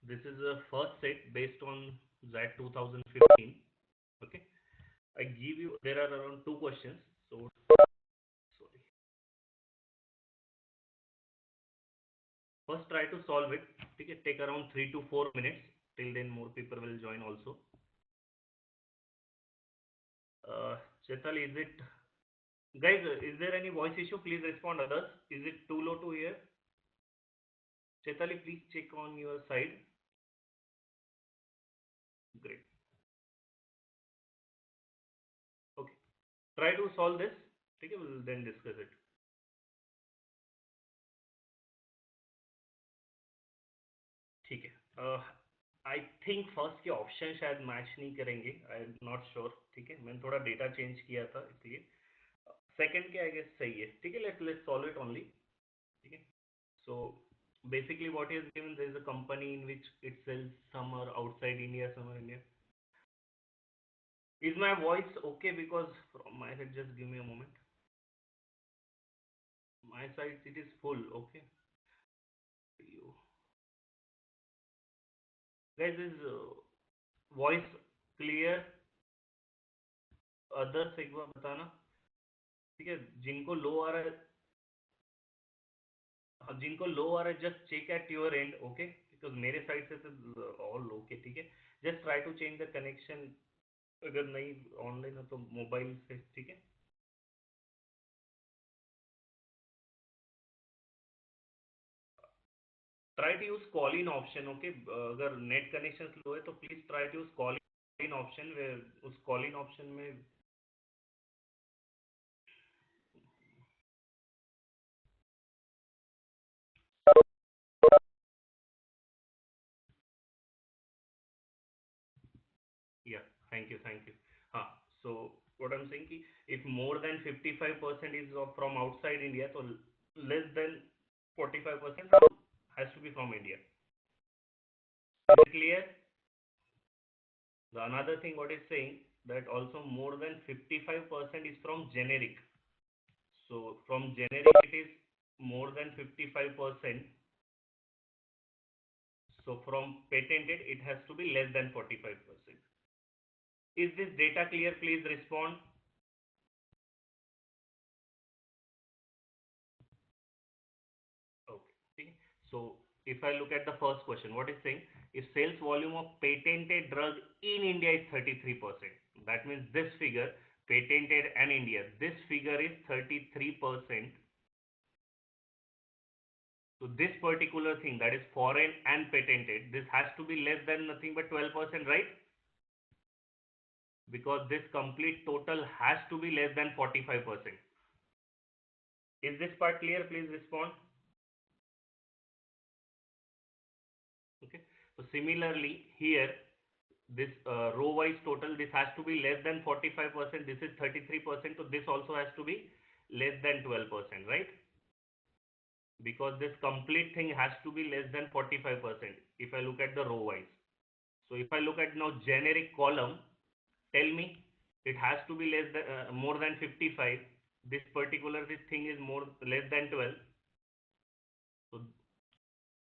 this is a first set based on XAT 2015. Okay, I give you, there are around 2 questions. So sorry, first try to solve it. Okay, take around 3 to 4 minutes. Till then more people will join also. Chetal, is it, guys, is there any voice issue? Please respond. Others, is it too low to hear? Chetali, please check on your side. Great. Okay, try to solve this. Okay, we'll then discuss it. ठीक है. I think first के option शायद match नहीं करेंगे. I am not sure. ठीक है, मैंने थोड़ा डेटा चेंज किया था इसलिए. सेकंड के आई गेस सही है. ठीक है, लेट्स सॉल्व इट ओनली. ठीक है. सो basically what is given, there is a company in which it sells, some are outside India, some are India. Is my voice okay? Because from my side, just give me a moment. My side it is full. Okay, you guys, is voice clear? Others एक बार बताना. ठीक है, जिनको लो आ रहा है, जिनको लो आ रहा है, just check at your end. Okay, because मेरे साइड से तो ऑल ओके. ठीक है, just try to change the connection. अगर नहीं ऑनलाइन हो तो मोबाइल से. ठीक है, try to use call in option. Okay, अगर नेट कनेक्शन स्लो है तो please try to use call in option. उस कॉल इन ऑप्शन में yeah, thank you, thank you. So what I'm saying ki if more than 55% is from outside India, so less than 45% has to be from India. Is it clear? The another thing what is saying that also more than 55% is from generic. So from generic it is more than 55%. So from patented it has to be less than 45%. Is this data clear? Please respond. Okay. So if I look at the first question, what is saying? If sales volume of patented drug in India is 33%, that means this figure, patented and India, this figure is 33%. So this particular thing, that is foreign and patented, this has to be less than nothing but 12%, right? Because this complete total has to be less than 45%. Is this part clear? Please respond. Okay. So similarly here, this row wise total, this has to be less than 45%. This is 33%. So this also has to be less than 12%, right? Because this complete thing has to be less than 45% if I look at the row wise. So if I look at now generic column, tell me it has to be less than more than 55. This particular this thing is more less than 12. So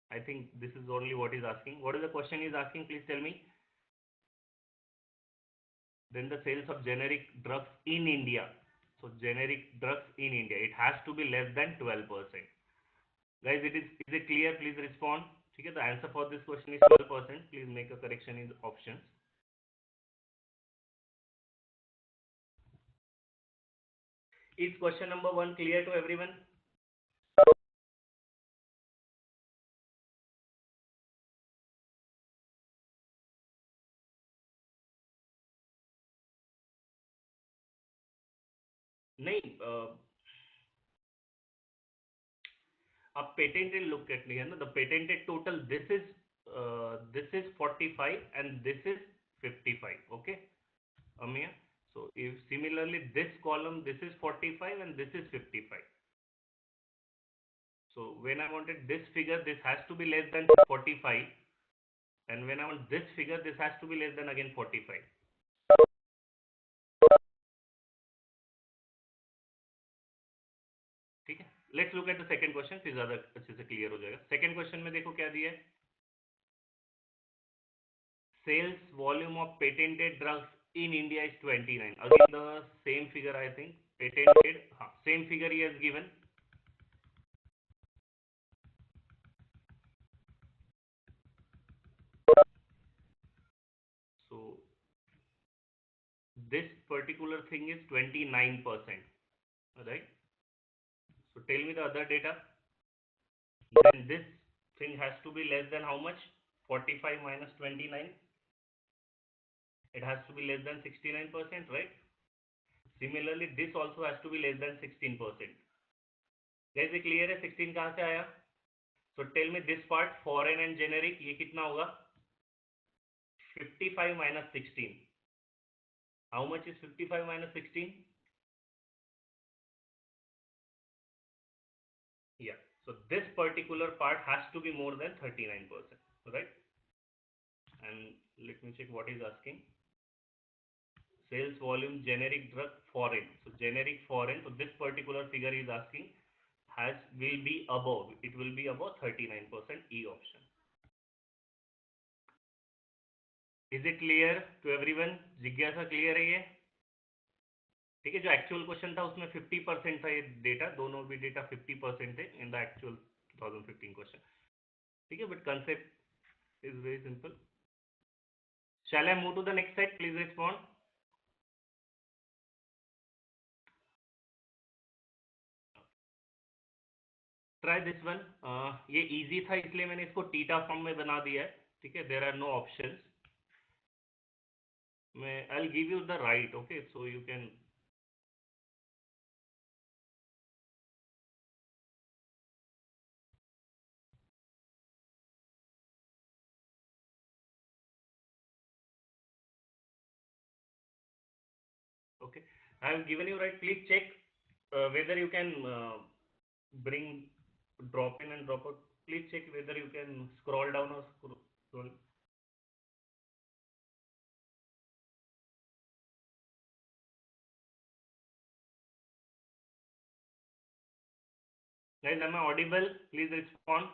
I think this is only what is asking. What is the question is asking? Please tell me. Then the sales of generic drugs in India. So generic drugs in India, it has to be less than 12%. Guys, is it clear? Please respond. Okay, the answer for this question is 12%. Please make a correction in the options. Is question number 1 clear to everyone? नहीं, अब patented look at लिया ना, the patented total, this is 45 and this is 55. Okay, Amir. So if similarly this column, this is 45 and this is 55. So when I wanted this figure, this has to be less than 45, and when I want this figure, this has to be less than again 45. ठीक है, let's look at the second question, फिर ज्यादा अच्छे से clear हो जाएगा. Second question में देखो क्या दिया है. Sales volume of patented drugs in India is 29. Again, the same figure, I think. Patented, same figure he has given. So this particular thing is 29%. Right? So tell me the other data. Then this thing has to be less than how much? 45 minus 29. It has to be less than 69%, right? Similarly, this also has to be less than 16%. Guys, ये clear है? 16 कहाँ से आया? So tell me this part, foreign and generic, ये कितना होगा? 55 minus 16. How much is 55 minus 16? Yeah. So this particular part has to be more than 39%, right? And let me check what is asking. Sales volume, generic drug, foreign. So generic foreign. So this particular figure is asking will be above. It will be above 39%, E option. Is it clear to everyone? जिज्ञासा clear है ये? ठीक है, जो actual question था उसमें 50% था ये डेटा, दोनों भी डेटा 50% थे इन द एक्चुअल 2015 क्वेश्चन. ठीक है, but concept is very simple. Shall I move to the next slide? Please respond. Try this one. ये easy था इसलिए मैंने इसको टीटा फॉर्म में बना दिया है. ठीक है, there are no options. I'll give you the right, okay, so you can. Okay, I have given you right. Please check whether you can bring drop in and drop out. Please check whether you can scroll down or scroll. Guys, am I audible? Please respond.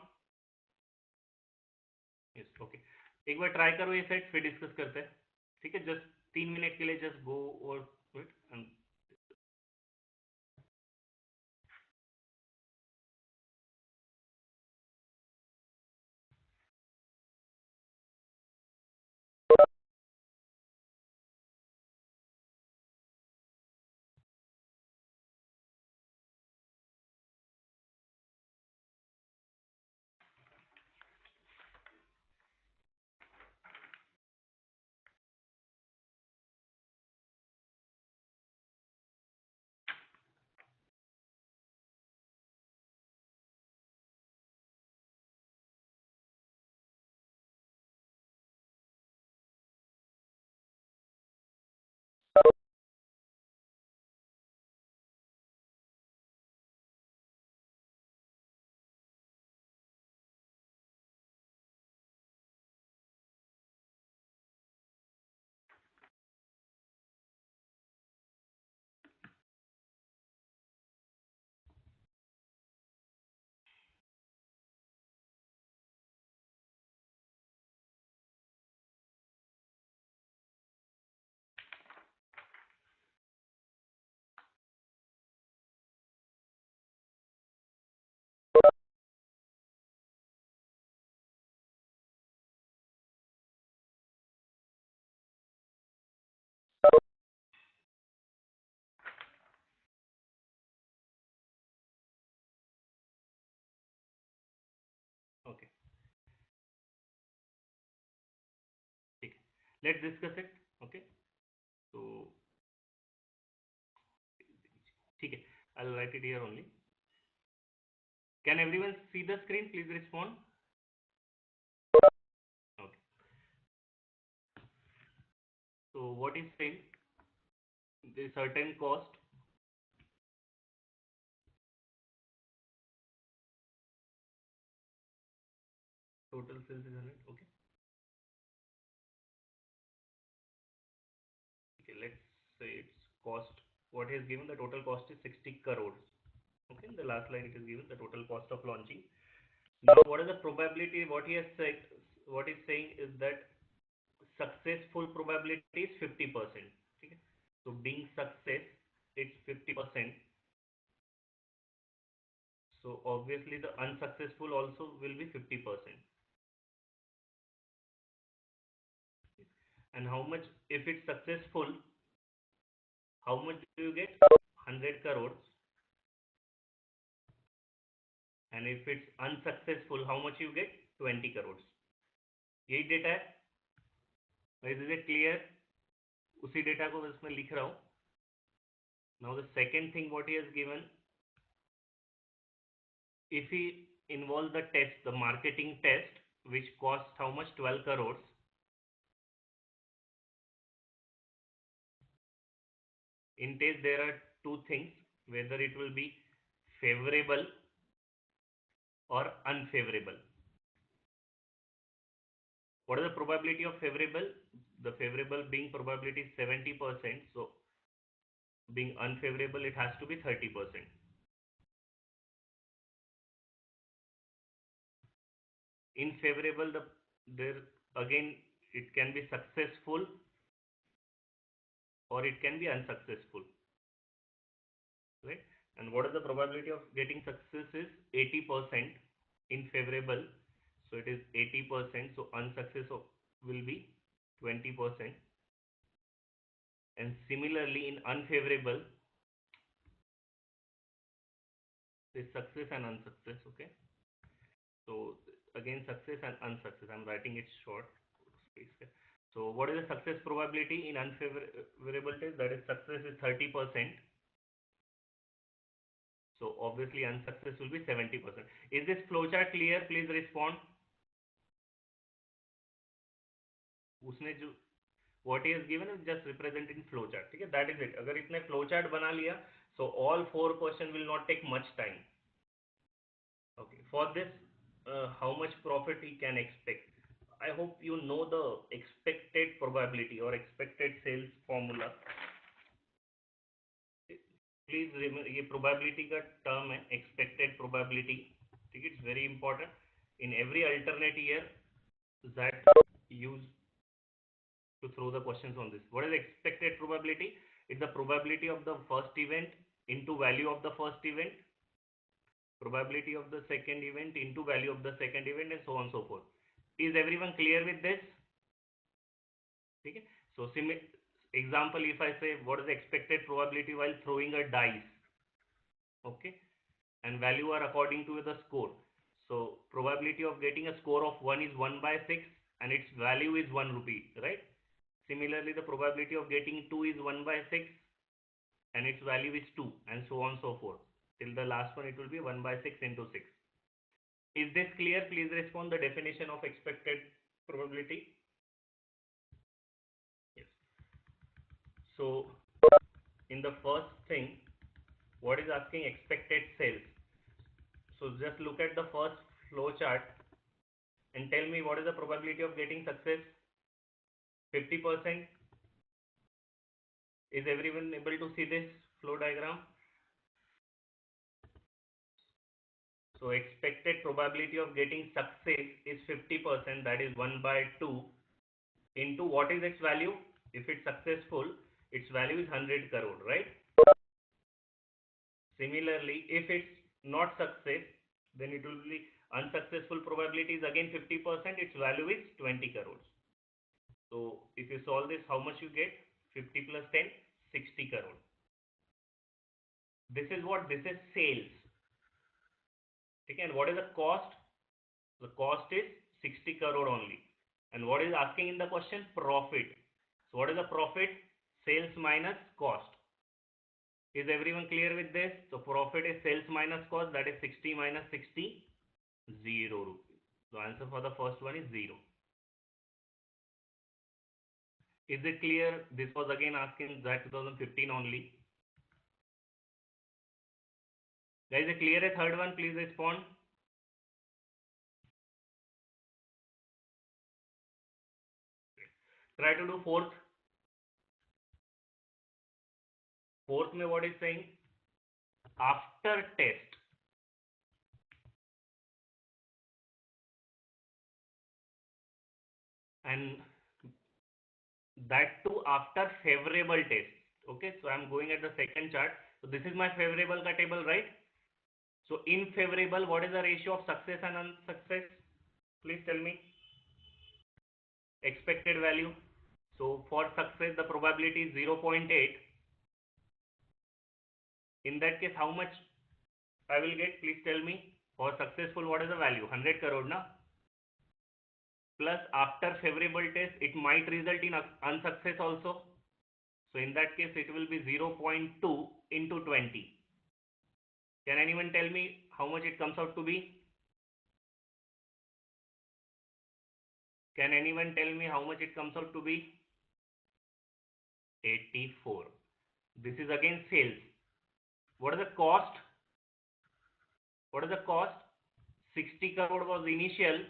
Yes, okay. एक बार try करो ये set, फिर discuss करते हैं. ठीक है, just 3 minute के लिए जस्ट गो और वेट एंड. ओके, ठीक है, लेट्स डिस्कस इट. ओके, तो ठीक है, I'll write it here only. Can everyone see the screen? Please respond. Okay. So what is saying? The certain cost. Total sales is 100. Okay. Okay. Let's say its cost. What he has given, the total cost is 60 crores. Okay. In the last line, it is given the total cost of launching. Now, what is the probability? What he has said, what he's saying is that successful probability is 50%. Okay? So being success, it's 50%. So obviously the unsuccessful also will be 50%. And how much, if it's successful, how much do you get? 100 crores. And if it's unsuccessful, how much you get? 20 crores. यही data है. Is it clear? उसी data को मैं इसमें लिख रहा हूँ. Now the second thing what he has given, if he involves the test, the marketing test, which costs how much? 12 crores. In test there are two things, whether it will be favorable or unfavorable. What is the probability of favorable? The favorable being probability is 70%, so being unfavorable it has to be 30%. In favorable, there again it can be successful or it can be unsuccessful, right? And what is the probability of getting success is 80% in favorable, so it is 80%, so unsuccess will be 20%. And similarly in unfavorable, is success and unsuccess. Okay, so again success and unsuccess, I'm writing it short. So what is the success probability in unfavorable test? That is success is 30%. So obviously unsuccess will be 70%. Is this flowchart clear? Please respond. उसने जो what he has given is just represented in flowchart. ठीक है, that is it. अगर इसने flowchart बना लिया, so all 4 questions will not take much time. Okay, for this, how much profit he can expect? I hope you know the expected probability or expected sales formula. Please remember, ये probability का term है, expected probability. ठीक है, it's very important. In every alternate year, that use to throw the questions on this. What is expected probability? It's the probability of the first event into value of the first event, probability of the second event into value of the second event, and so on and so forth. Is everyone clear with this? Okay. So example, if I say what is the expected probability while throwing a dice, okay, and value are according to the score. So probability of getting a score of 1 is 1 by 6 and its value is 1 rupee, right? Similarly, the probability of getting 2 is 1 by 6 and its value is 2, and so on and so forth. Till the last one it will be 1 by 6 into 6. Is this clear? Please respond the definition of expected probability. Yes. So in the first thing, what is asking expected sales? So just look at the first flow chart and tell me what is the probability of getting success? 50%. Is everyone able to see this flow diagram? So expected probability of getting success is 50%, that is 1 by 2 into what is its value? If it's successful, its value is 100 crore, right? Similarly, if it's not success, then it will be unsuccessful probability is again 50%, its value is 20 crores. So if you solve this, how much you get? 50 plus 10, 60 crore. This is what? This is sales. Okay, and what is the cost? The cost is 60 crore only. And what is asking in the question? Profit. So what is the profit? Sales minus cost. Is everyone clear with this? So profit is sales minus cost, that is 60 minus 60, 0 rupees. The answer for the first one is 0. Is it clear? This was again asking that 2015 only. Guys, is it clear a third one? Please respond. Try to do fourth. Fourth mein what is saying? After test, and That too after favorable test. Okay, so I'm going at the second chart. So this is my favorable ka table, right? So in favorable, what is the ratio of success and unsuccess? Please tell me. Expected value. So for success, the probability is 0.8. In that case, how much I will get? Please tell me. For successful, what is the value? 100 crore, na? Plus after favorable test, it might result in unsuccess also. So in that case, it will be 0.2 into 20. Can anyone tell me how much it comes out to be? Can anyone tell me how much it comes out to be? 84. This is again sales. What is the cost? What is the cost? 60 crore was initial.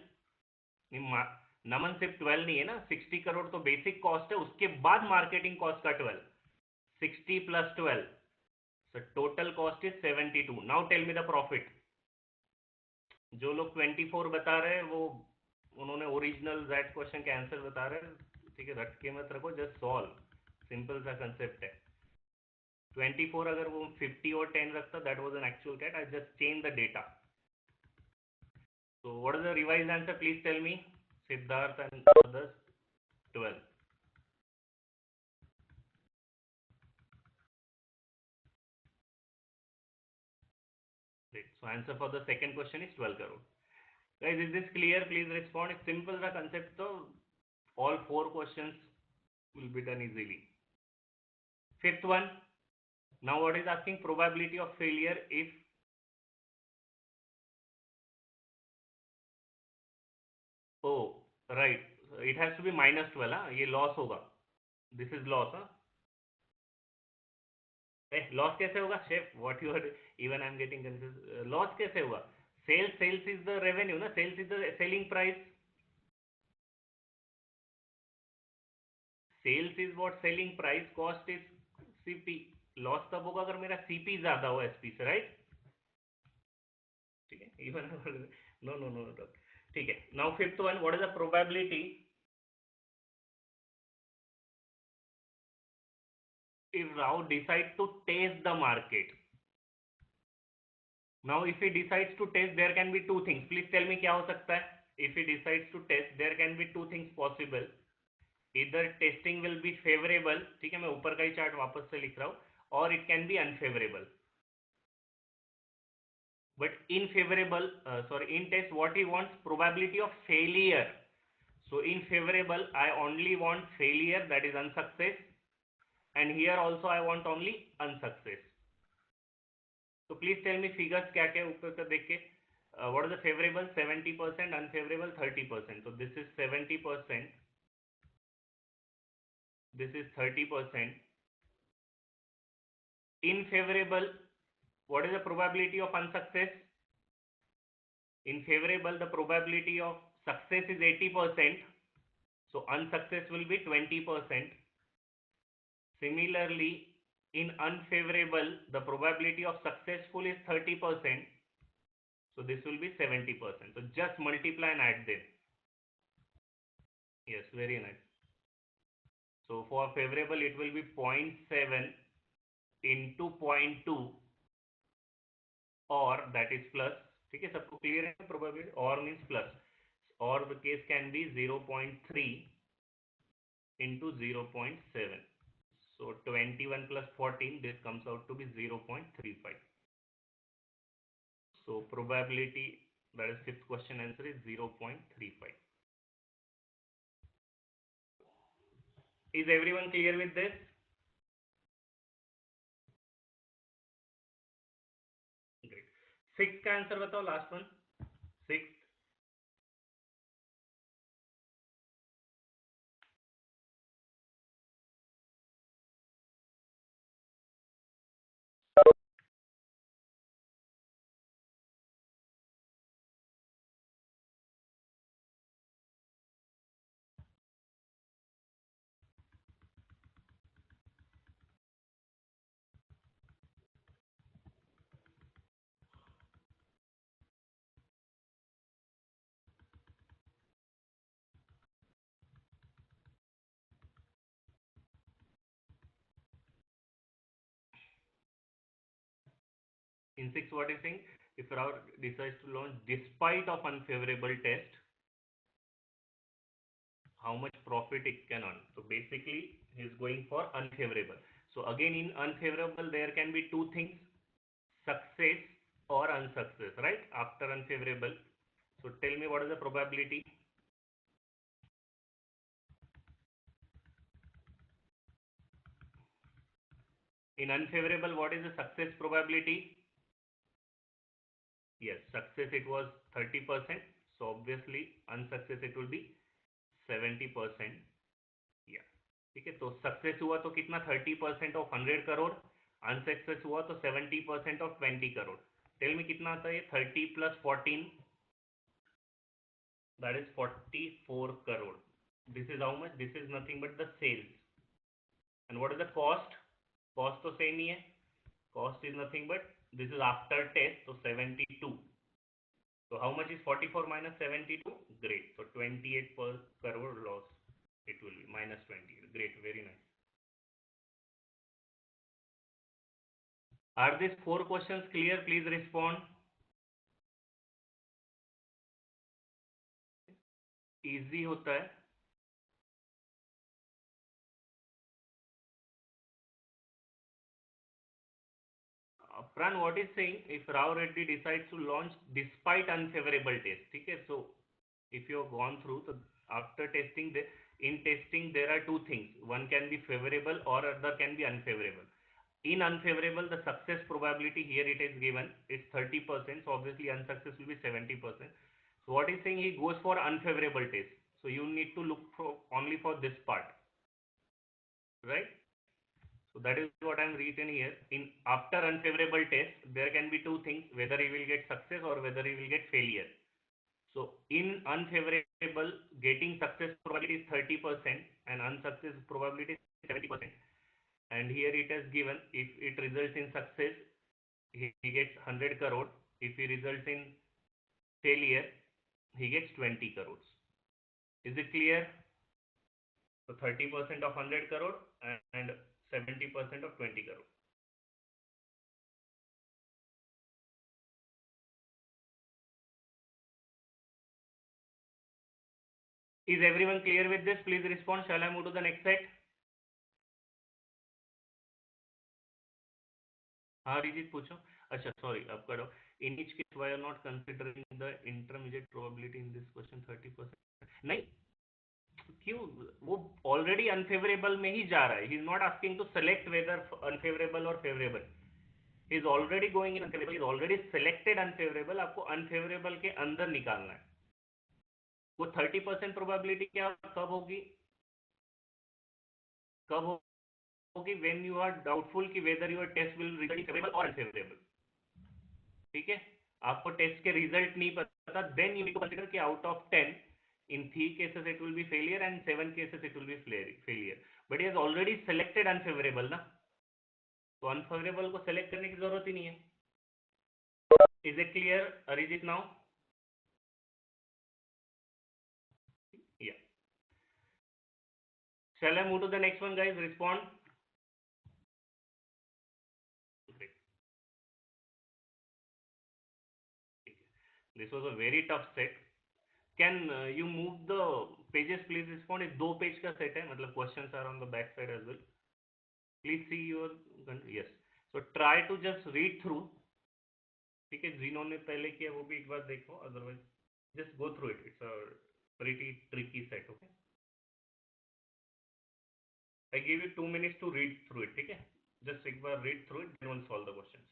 नमन सिर्फ 12 नहीं है ना, 60 करोड़ तो basic cost है, उसके बाद marketing cost का 12, 60 plus 12, so total cost is 72. Now tell me the profit. जो लोग 24 बता रहे हैं वो उन्होंने ओरिजिनल दैट क्वेश्चन के आंसर बता रहे हैं, ठीक है, रट के मत रखो, जस्ट सॉल्व, सिंपल सा कंसेप्ट है. 24 अगर वो 50 और 10 रखता, that was an actual CAT, I just change the data. So what is the revised answer? Please tell me. Siddharth and others. 12. Great. So answer for the second question is 12 crore. Guys, is this clear? Please respond. It's simple the concept. So all 4 questions will be done easily. Fifth one. Now what is asking? Probability of failure if oh right. It has to be minus 12. हाँ, ये loss होगा. This is loss. हाँ. Loss कैसे होगा chef? What you are, even I am getting confused. Loss कैसे होगा? Sales is the revenue ना, sales is the selling price. Sales is what selling price, cost is CP. Loss तब होगा अगर मेरा सीपी ज्यादा हो एसपी से, राइट? ठीक है, इवन नो नो नो, ठीक है. Now fifth one, what is the probability if Rao decides to test the market? Now if he decides to test, there can be two things. Please tell me क्या हो सकता है? If he decides to test, there can be two things possible. Either testing will be favorable, ठीक है, मैं ऊपर का ही chart वापस से लिख रहा हूँ, or it can be unfavorable. But in favorable, in test, what he wants? Probability of failure. So in favorable, I only want failure, that is unsuccess, and here also I want only unsuccess. So please tell me figures क्या क्या ऊपर से देख के. What is the favorable? 70%, unfavorable 30%. So this is 70%, this is 30%. In favorable, what is the probability of unsuccess? In favorable, the probability of success is 80%, so unsuccess will be 20%. Similarly, in unfavorable, the probability of successful is 30%, so this will be 70%. So just multiply and add them. Yes, very nice. So for favorable, it will be 0.7 into 0.2, or that is plus. ठीक है, सबको clear है? Probability और means plus, और the case can be 0.3 into 0.7. So 21 plus 14, this comes out to be 0.35. So probability, that is fifth question answer, is 0.35. Is everyone clear with this? Great. Sixth का answer बताओ, last one. Sixth. In 6, what is saying? If Rao decides to launch despite of unfavorable test, how much profit it can earn. So basically, he is going for unfavorable. So again, in unfavorable, there can be two things: success or unsuccess, right? After unfavorable. So tell me, what is the probability? In unfavorable, what is the success probability? Yes, success it was 30%. So obviously, unsuccess it will be 70%. Yeah. ठीक है, तो success हुआ तो कितना? 30% of 100 crore. Unsuccess हुआ तो 70% of 20 crore. Tell me कितना आता है ये? 30 plus 14, that is 44 crore. This is how much? This is nothing but the sales. And what is the cost? Cost तो same ही है. Cost is nothing but, this is after test, so 72. So how much is 44 minus 72? Great. So 28 per crore loss. It will be minus 20. Great. Very nice. Are these 4 questions clear? Please respond. Easy होता है. Pran, what is saying? If Rao Reddy decides to launch despite unfavorable test, okay? So if you have gone through, so after testing, in testing there are two things. One can be favorable or other can be unfavorable. In unfavorable, the success probability here it is given is 30%. So obviously unsuccess will be 70%. So what is saying? He goes for unfavorable test. So you need to look for only for this part, right? So that is what I am written here. In after unfavorable test, there can be two things: whether he will get success or whether he will get failure. So in unfavorable, getting success probability is 30% and unsuccess probability is 70%. And here it has given, if it results in success, he gets 100 crore. If he results in failure, he gets 20 crores. Is it clear? So 30% of 100 crore and 70% of 20 crore. Is everyone clear with this? Please respond. Shall I move to the next set? हाँ रिजित पूछो. अच्छा sorry आपका doubt. In each case why are not considering the intermediate probability in this question 30%. नहीं, क्यों? वो already unfavourable में ही जा रहा है. He is not asking to select whether unfavourable और favourable. He is already going in unfavourable. Is already selected unfavourable. आपको unfavourable के अंदर निकालना है. वो 30% प्रोबेबिलिटी क्या कब होगी? कब होगी? व्हेन यू आर डाउटफुल कि whether your test will result in favourable और अनफेवरेबल. ठीक है, आपको टेस्ट के रिजल्ट नहीं पता, then you need to consider कि out of 10 in 3 cases it will be failure and 7 cases it will be failure. But he has already selected unfavorable ना, तो unfavorable को select करने की जरूरत ही नहीं है. Is it clear, Arijit, now? Yeah. Shall I move to the next one, guys? Respond. Great. This was a very tough set. Can you move the pages, please? Respond. इस 2 page का set है, मतलब questions are on the back side as well. Please see your, yes. So try to just read through. ठीक है, जिन्होंने पहले किया वो भी एक बार देखो, otherwise just go through it. It's a pretty tricky set. Okay, I give you 2 minutes to read through it. ठीक है, just एक बार read through it, then we'll solve the questions.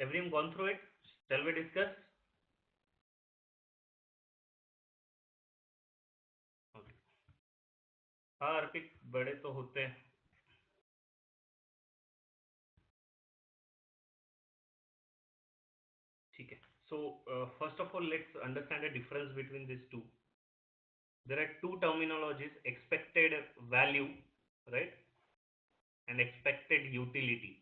Everyone gone through it? Shall we discuss? Okay. हाँ अर्पित बड़े तो होते हैं. ठीक है. So first of all, let's understand the difference between these two. There are two terminologies: expected value, right, and expected utility.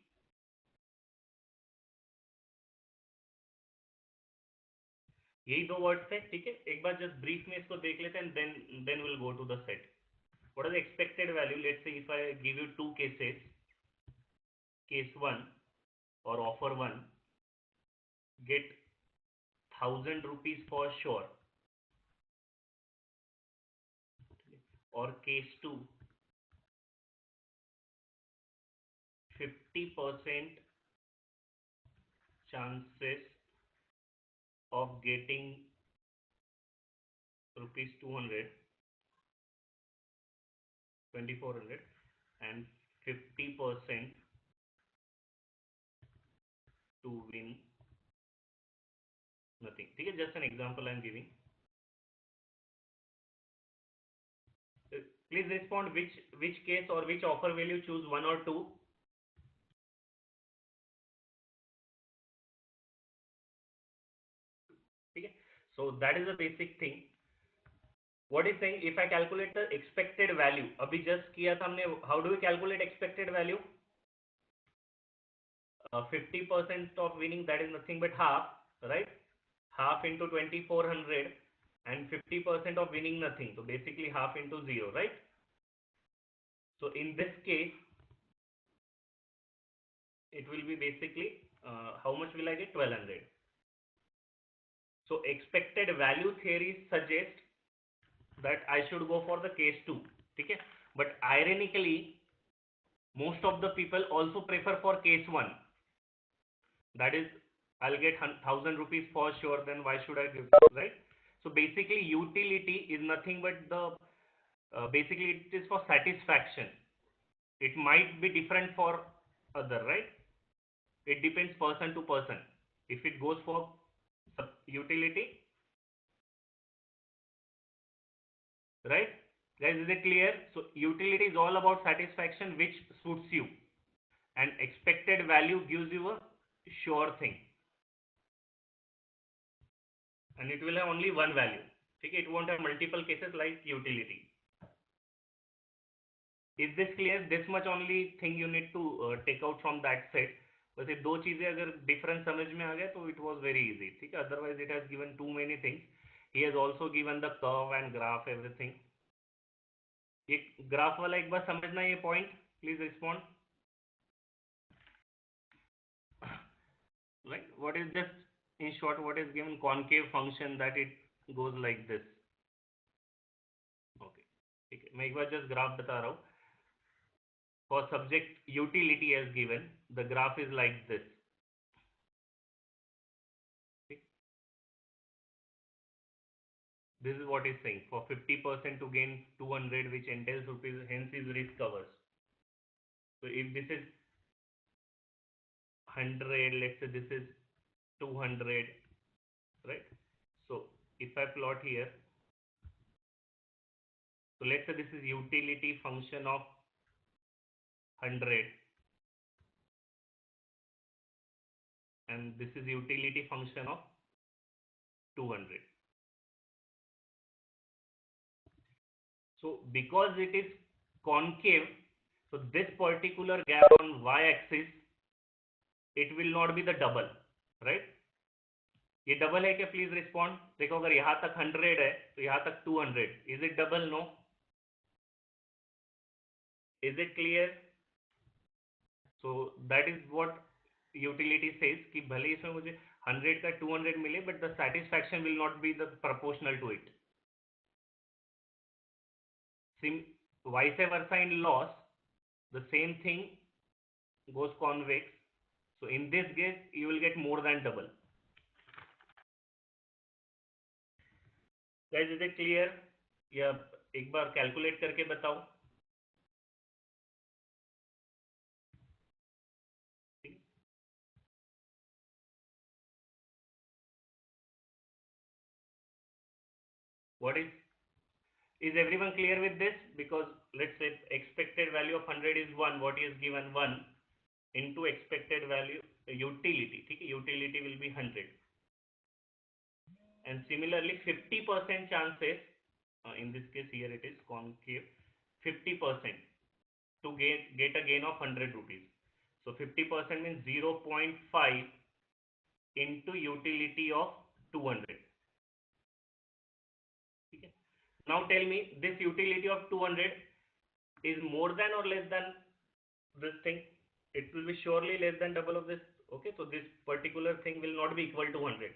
यही दो words थे. ठीक है, एक बार जस्ट ब्रीफ में इसको देख लेते हैं, then we'll go to the set. What is the expected value? Let's say if I give you two cases, case 1 or offer 1, get 1,000 rupees for sure, or case 2, 50% chances of getting rupees 200, 2,400, and 50% to win nothing. ठीक है, just an example I am giving. Please respond which case or which offer will you choose, one or two? ठीक है, so that is the basic thing. What is saying, if I calculate the expected value, अभी just किया था हमने. How do we calculate expected value? 50% of winning, that is nothing but half, right? Half into 2,400, and 50% of winning nothing, so basically half into 0, right? So in this case it will be basically how much will I get? 1,200. So expected value theory suggests that I should go for the case 2. Okay, but ironically most of the people also prefer for case 1, that is I'll get 1,000 rupees for sure, then why should I give, right? So basically utility is nothing but the basically it is for satisfaction. It might be different for other, right? It depends person to person. If it goes for utility, right guys, is it clear? So utility is all about satisfaction which suits you, and expected value gives you a sure thing, and it will have only one value. Okay, it won't have multiple cases like utility. Is this clear? This much only thing you need to take out from that set. बस ये दो चीजें अगर difference समझ में आ गया तो it was very easy. ठीक है, otherwise it has given too many things. He has also given the curve and graph, everything. ये ग्राफ वाला एक बार समझना ये point, please respond. Like what is this, in short, what is given? Concave function, that it goes like this. Okay, ठीक है, मैं एक बार just graph बता रहा हूँ. For subject utility as given, the graph is like this. Okay. This is what is saying, for 50% to gain 200, which entails rupees, hence is risk covers. So if this is 100, let's say this is 200, right? So if I plot here, so let's say this is utility function of 100, and this is utility function of 200. So because it is concave, so this particular gap on y-axis, it will not be the double, right? ये double है क्या? Please respond. देखो अगर यहाँ तक 100 है तो यहाँ तक 200. Is it double? No. Is it clear? So that is what utility says कि भले इसमें मुझे 100 का 200 मिले, but the satisfaction will not be the proportional to it. Vice versa in loss, the same thing goes convex. So in this case you will get more than double. Guys, is it clear? या एक बार calculate करके बताओ. What is everyone clear with this? Because let's say expected value of 100 is 1, what is given 1 into expected value utility. Okay? Utility will be 100. And similarly 50% chances, in this case here it is concave, 50% to get a gain of 100 rupees. So 50% means 0.5 into utility of 200. Okay. Now tell me, this utility of 200 is more than or less than this thing? It will be surely less than double of this. Okay, so this particular thing will not be equal to 100.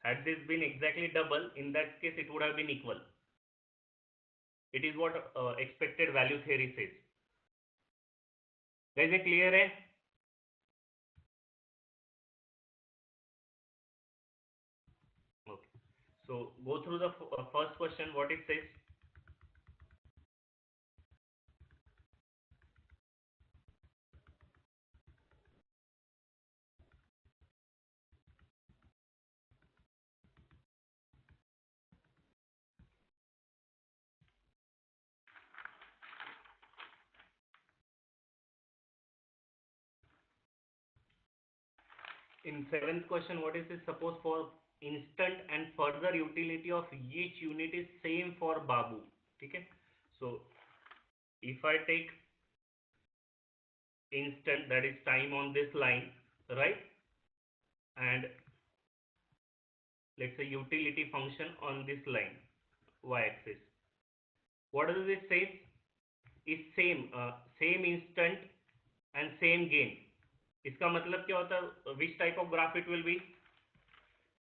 Had this been exactly double, in that case it would have been equal. It is what expected value theory says. Guys, is clear? Hai? Okay. So go through the first question, what it says. In seventh question, what is this? Suppose for instant and further utility of each unit is same for Babu. Okay. So if I take instant, that is time on this line, right? And let's say utility function on this line, y-axis. What does it say? Is same, same instant and same gain. इसका मतलब क्या होता है? Which type of graph it will be?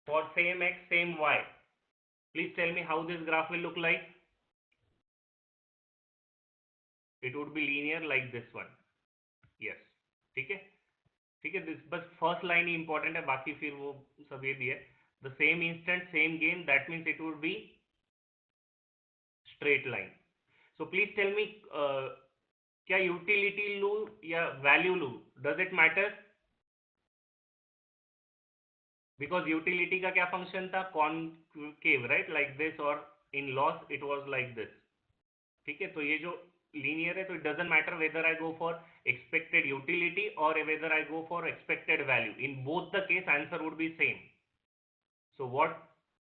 For same x, same y. Please tell me how this graph will look like. It would be linear like this one. Yes. ठीक है? ठीक है, this बस first line ही important है, बाकी फिर वो सब ये भी है. The same instant, same gain, that means it would be straight line. So please tell me, क्या utility लूँ या value लूँ? Does it matter? Because utility का क्या function था? Concave, right? Like this, or in loss it was like this. ठीक है, तो ये जो linear है, तो it doesn't matter whether I go for expected utility or whether I go for expected value. In both the case, answer would be same. So what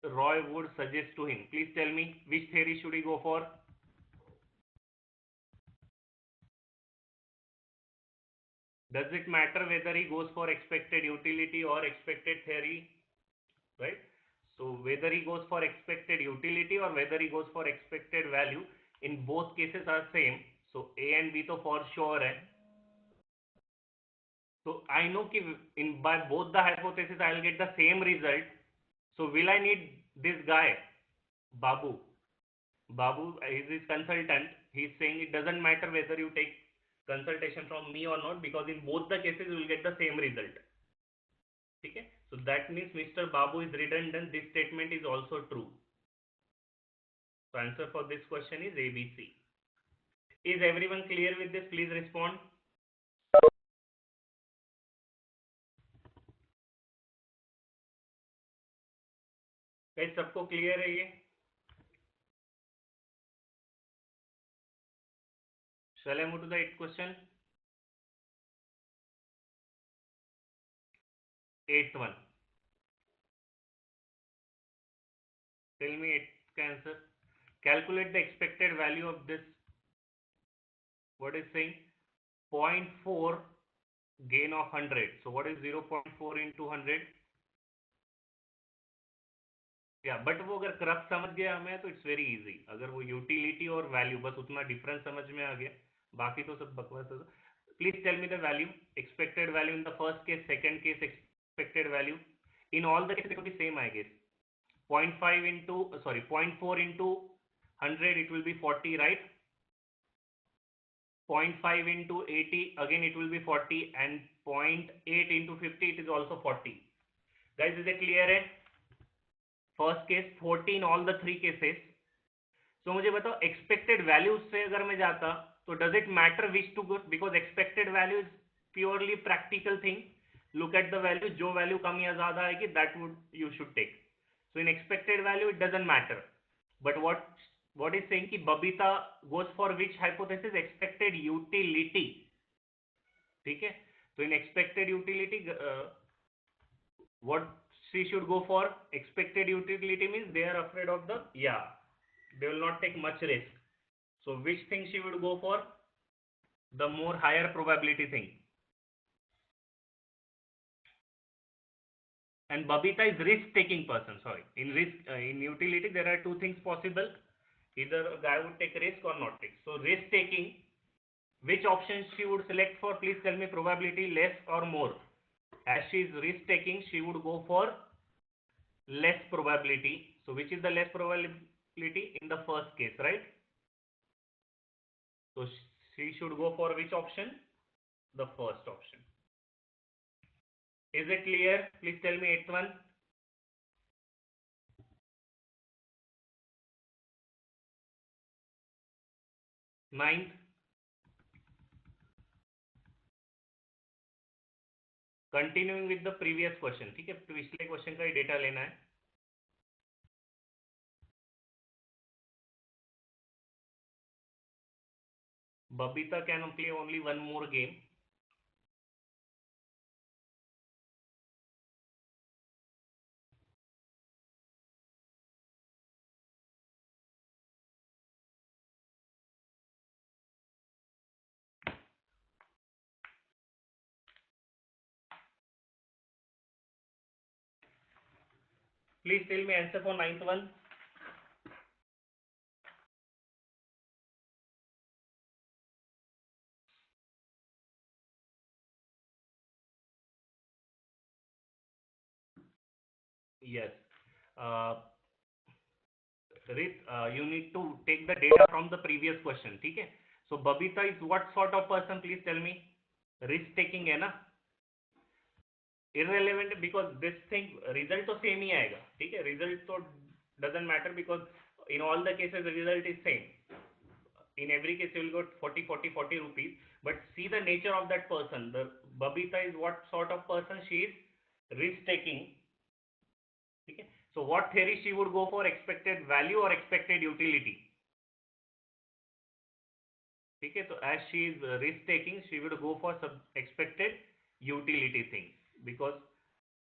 Roy would suggest to him? Please tell me, which theory should he go for? Does it matter whether he goes for expected utility or expected theory? Right? So whether he goes for expected utility or whether he goes for expected value, in both cases are same. So A and B to for sure hai. So I know कि in by both the hypothesis I will get the same result. So will I need this guy, Babu? Babu is his consultant. He is saying it doesn't matter whether you take consultation from me or not, because in both the cases you will get the same result. Okay? So that means Mr. Babu is redundant. This statement is also true. So answer for this question is ABC. Is everyone clear with this? Please respond. Guys, सबको clear है ये? Shall I move to the 8th question? 8th one. Tell me 8th answer. Calculate the expected value of this. What is saying? 0.4 gain of 100. So what is 0.4 into 100? या but वो अगर crux समझ गया हमें तो it's very easy. अगर वो utility और वैल्यू बस उतना डिफरेंस समझ में आ गया, बाकी तो सब बकवास है. Please tell me the value, expected value in the first case, second case expected value. In all the cases it will be same I guess. 0.5 into 0.4 into 100 it will be 40, right? 0.5 into 80 again it will be 40, and 0.8 into 50 it is also 40. Guys, is it clear? First case 40 in all the 3 cases. So मुझे बताओ expected values से अगर मैं जाता तो does it matter which to go? Because expected value is purely practical thing. Look at the value, जो value कम या ज्यादा आएगी that would you should take. So in expected value it doesn't matter. But what is saying कि Babita goes for which hypothesis? Expected utility. ठीक है? So in expected utility, what she should go for? Expected utility means they are afraid of the, yeah, they will not take much risk. So which thing she would go for? The more higher probability thing. And Babita is risk taking person. Sorry, in utility there are two things possible. Either a guy would take risk or not take. So risk taking, which option she would select for? Please tell me, probability less or more. As she is risk taking, she would go for less probability. So which is the less probability in the first case, right? So she should go for which option? The first option. Is it clear? Please tell me, 8th one. Ninth. Continuing with the previous question. ठीक है, पिछले question का ही data लेना है. Babita can play only one more game. Please tell me answer for ninth one. Yes. Rit, you need to take the data from the previous question. ठीक है? So Babita is what sort of person? Please tell me. Risk taking है ना? Irrelevant, because this thing result तो same ही आएगा. ठीक है? Result तो doesn't matter because in all the cases the result is same. In every case you will get 40 rupees. But see the nature of that person. The Babita is what sort of person? She is risk taking. Okay. So what theory she would go for? Expected value or expected utility? Okay. So as she is risk taking, she would go for some expected utility thing, because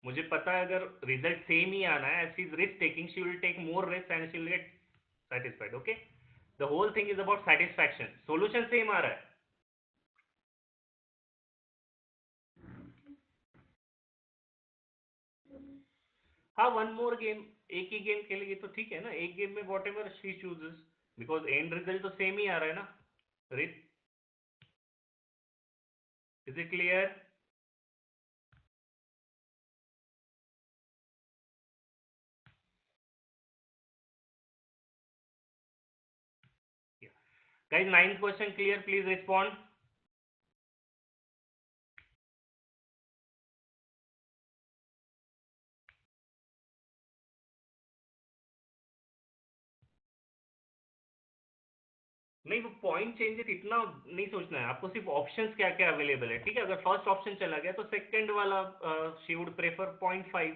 मुझे पता है अगर result same ही आना है, as she is risk taking, she will take more risk and she will get satisfied. Okay. The whole thing is about satisfaction. Solution same आ रहा है. हाँ, one more game, एक ही गेम खेलेगी तो ठीक है ना. एक गेम में whatever she chooses, because end result तो same ही आ रहा है ना. Risk. Is it clear? Yeah. Guys, ninth question clear? Please respond. नहीं, वो पॉइंट चेंजेस इतना नहीं सोचना है आपको, सिर्फ ऑप्शंस क्या क्या अवेलेबल है. ठीक है, अगर फर्स्ट ऑप्शन चला गया तो सेकंड वाला she would prefer 0.5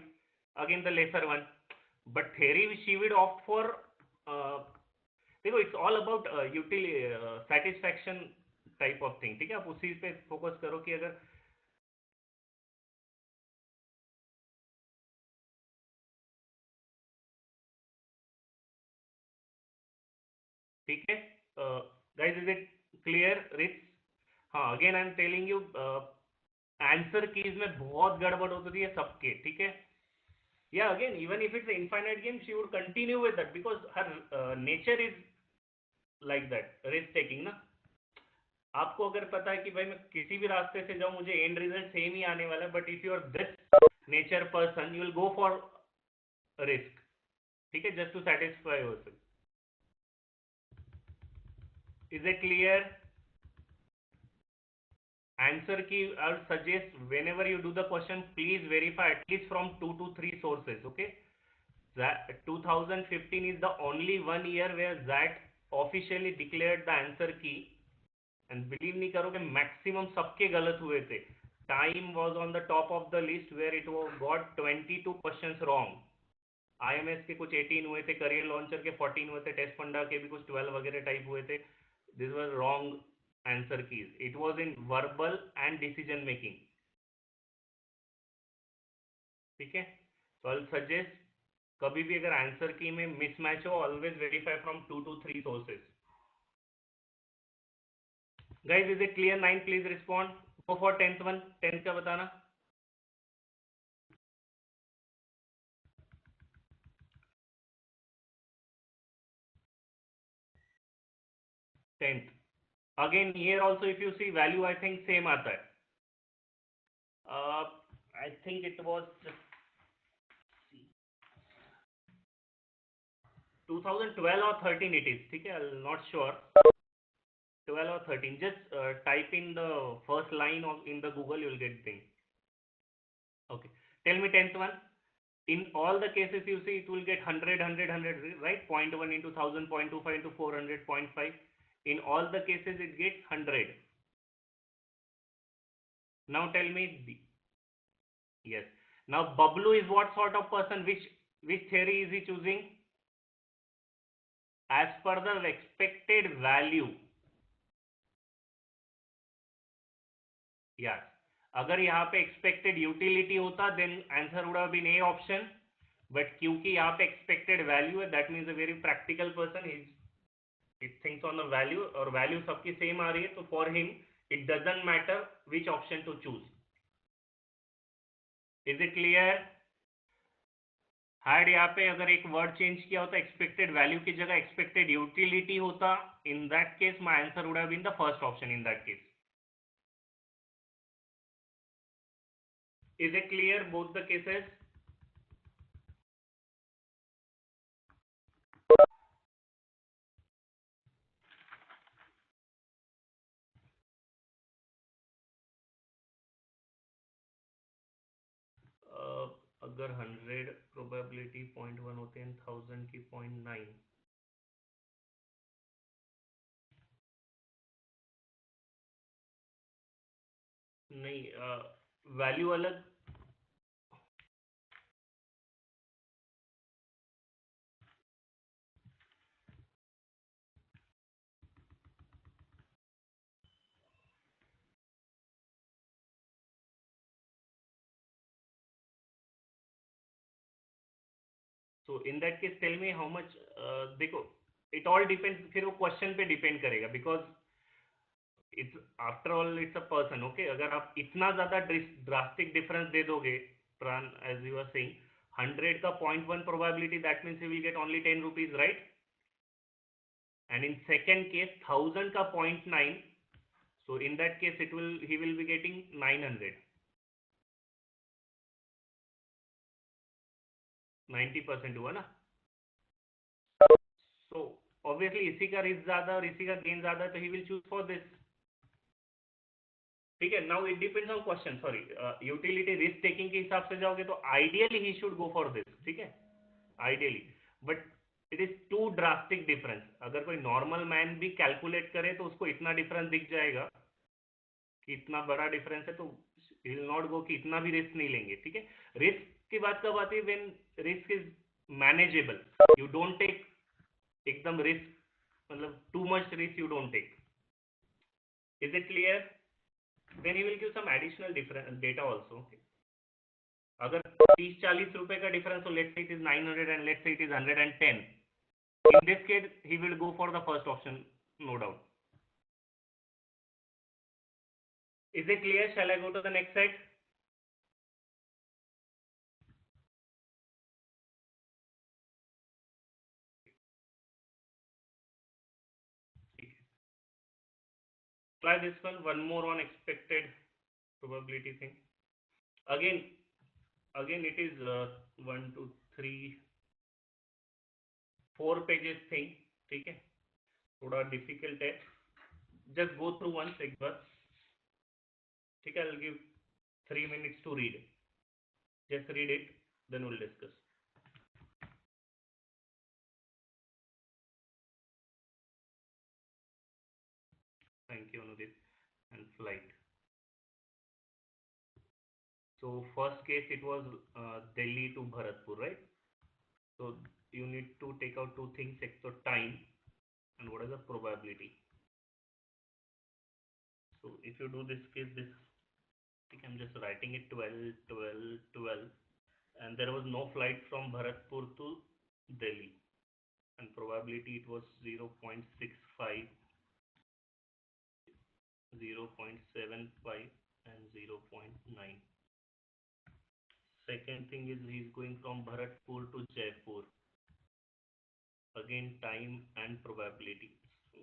again the lesser one. But theory she would opt for, देखो it's all about utility, satisfaction type of thing. ठीक है, आप उसी पे फोकस करो कि अगर ठीक है. Guys, is it clear? रिच. हाँ, again I am telling you, answer keys में बहुत गड़बड़ होती है सबके. ठीक है. Yeah, again, even if it's an infinite game, she would continue with that because her nature is like that, risk taking ना. आपको अगर पता है कि भाई मैं किसी भी रास्ते से जाऊं मुझे एंड रिजल्ट सेम ही आने वाला है, but if you are this nature person you will go for risk. ठीक है, just to satisfy yourself. Is it clear? Answer key, I would suggest whenever you do the question, please verify at least from 2 to 3 sources. Okay. That 2015 is the only one year where that officially declared the answer key, and believe नहीं करोगे maximum सबके गलत हुए थे. Time was on the top of the list where it got 22 questions wrong. IMS के कुछ 18 हुए थे, करियर लॉन्चर के 14 हुए थे, टेस्ट फंडा के भी कुछ 12 वगैरह टाइप हुए थे. These were wrong answer keys. It was in verbal and decision making. ठीक है. So I'll suggest कभी भी अगर आंसर की में मिसमैच हो, always verify from 2 to 3 sources. Guys is it clear? 9 please respond. Go for 10th one. 10th का बताना. 10th. Again here also if you see value I think same आता है. I think it was 2012 or 13 it is. ठीक है, I'm not sure. 12 or 13. Just type in the first line of in the Google, you will get thing. Okay. Tell me 10th one. In all the cases you see it will get 100, 100, 100, right? 0.1 into 1000, 0.25 into 400, 0.5. In all the cases it gets 100. Now tell me yes. Now Bablu is what sort of person? Which theory is he choosing? As per the expected value. Yes. अगर यहाँ पे expected utility होता then answer would have been A option. But क्योंकि यहाँ पे expected value है, that means a very practical person. It thinks on the value और value सबकी same आ रही है, तो for him it doesn't matter which option to choose. Is it clear? had यहाँ पे अगर एक word change किया होता, expected value की जगह expected utility होता, in that case my answer would have been the first option in that case. Is it clear both the cases? अगर 100 प्रोबेबिलिटी 0.1 होते हैं, 1000 की 0.9. नहीं, वैल्यू अलग. So in that case tell me how much. देखो it all depends, फिर वो question पे डिपेंड करेगा, because it's after all it's a person. Okay, अगर आप इतना ज्यादा ड्रास्टिक डिफरेंस दे दोगे, प्राण एज यू आर सेइंग 100 का 0.1 probability, that means you will get only 10 rupees, right? And in second case 1000 का 0.9, so in that case he will be getting 900. 90% हुआ ना. So obviously इसी का रिस्क ज्यादा और इसी का गेन ज्यादा, तो he will choose for this. ठीक है. Now it depends on question. Sorry, utility risk taking के हिसाब से जाओगे तो ideally he should go for this. ठीक है, ideally. But it is too drastic difference. अगर कोई नॉर्मल मैन भी कैलकुलेट करे तो उसको इतना डिफरेंस दिख जाएगा कि इतना बड़ा डिफरेंस है, तो ही विल नॉट गो कि इतना भी रिस्क नहीं लेंगे. ठीक है. रिस्क की बात कब आती है? When risk is manageable. You don't take एकदम रिस्क, मतलब too much risk you don't take. Is it clear? then he will give some additional different data also. Okay. अगर 30-40 रुपए का डिफरेंस हो, let's say it is 900 and let's say it is 110, in this case he will go for the first option, no doubt. Is it clear? Shall I go to the next set? Try this one more on expected probability thing. Again it is 1 2 3 4 pages thing. ठीक है, थोड़ा difficult है. Just go through once एक बार. ठीक है, I will give 3 minutes to read. Just read it, then we'll discuss. Thank you, Anudit. And flight. So first case it was Delhi to Bharatpur, right? So you need to take out two things, so time and what is the probability. So if you do this case, this, I think I'm just writing it 12, 12, 12, and there was no flight from Bharatpur to Delhi, and probability it was 0.65, 0.75, and 0.9. Second thing is he's going from Bharatpur to Jaipur. Again, time and probability. So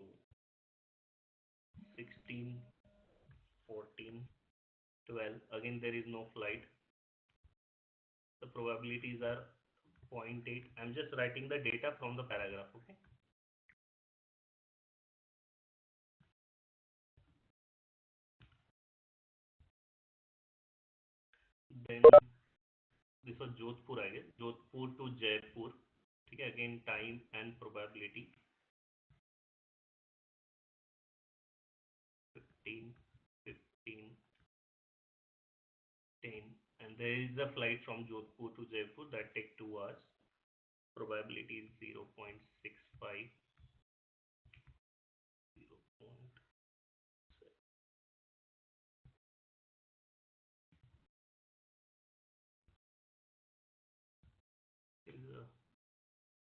16, 14, 12. Again, there is no flight. The probabilities are 0.8. I'm just writing the data from the paragraph, okay? Then this was Jodhpur, I guess. Jodhpur to Jaipur. Okay, again, time and probability. 15, 15, 10. And there is a flight from Jodhpur to Jaipur that take 2 hours. Probability is 0.65, 0.7.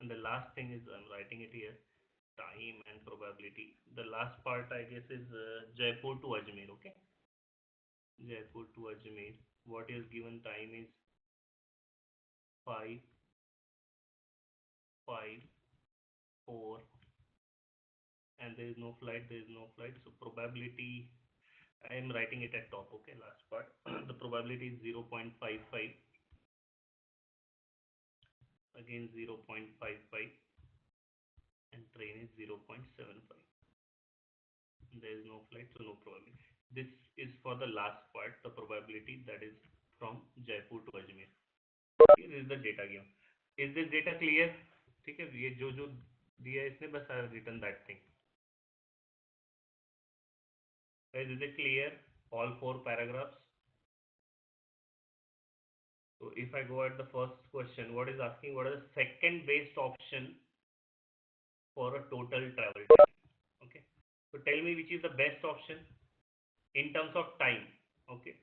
And the last thing is, I'm writing it here, time and probability. The last part, I guess, is Jaipur to Ajmer, okay? Jaipur to Ajmer. What is given time is 5, 5, 4, and there is no flight, there is no flight. So probability, I am writing it at top, okay, last part. The probability is 0.55, again 0.55, and train is 0.75. There is no flight, so no probability. This is for the last part, the probability, that is from Jaipur to Ajmer. Here is the data given. Is this data clear? ठीक है, ये जो जो दिया है इसने, बस I have written that thing. Is it clear? All 4 paragraphs. So if I go at the first question, what is asking? What is the second best option for a total travel time? Okay. So tell me which is the best option in terms of time. Okay.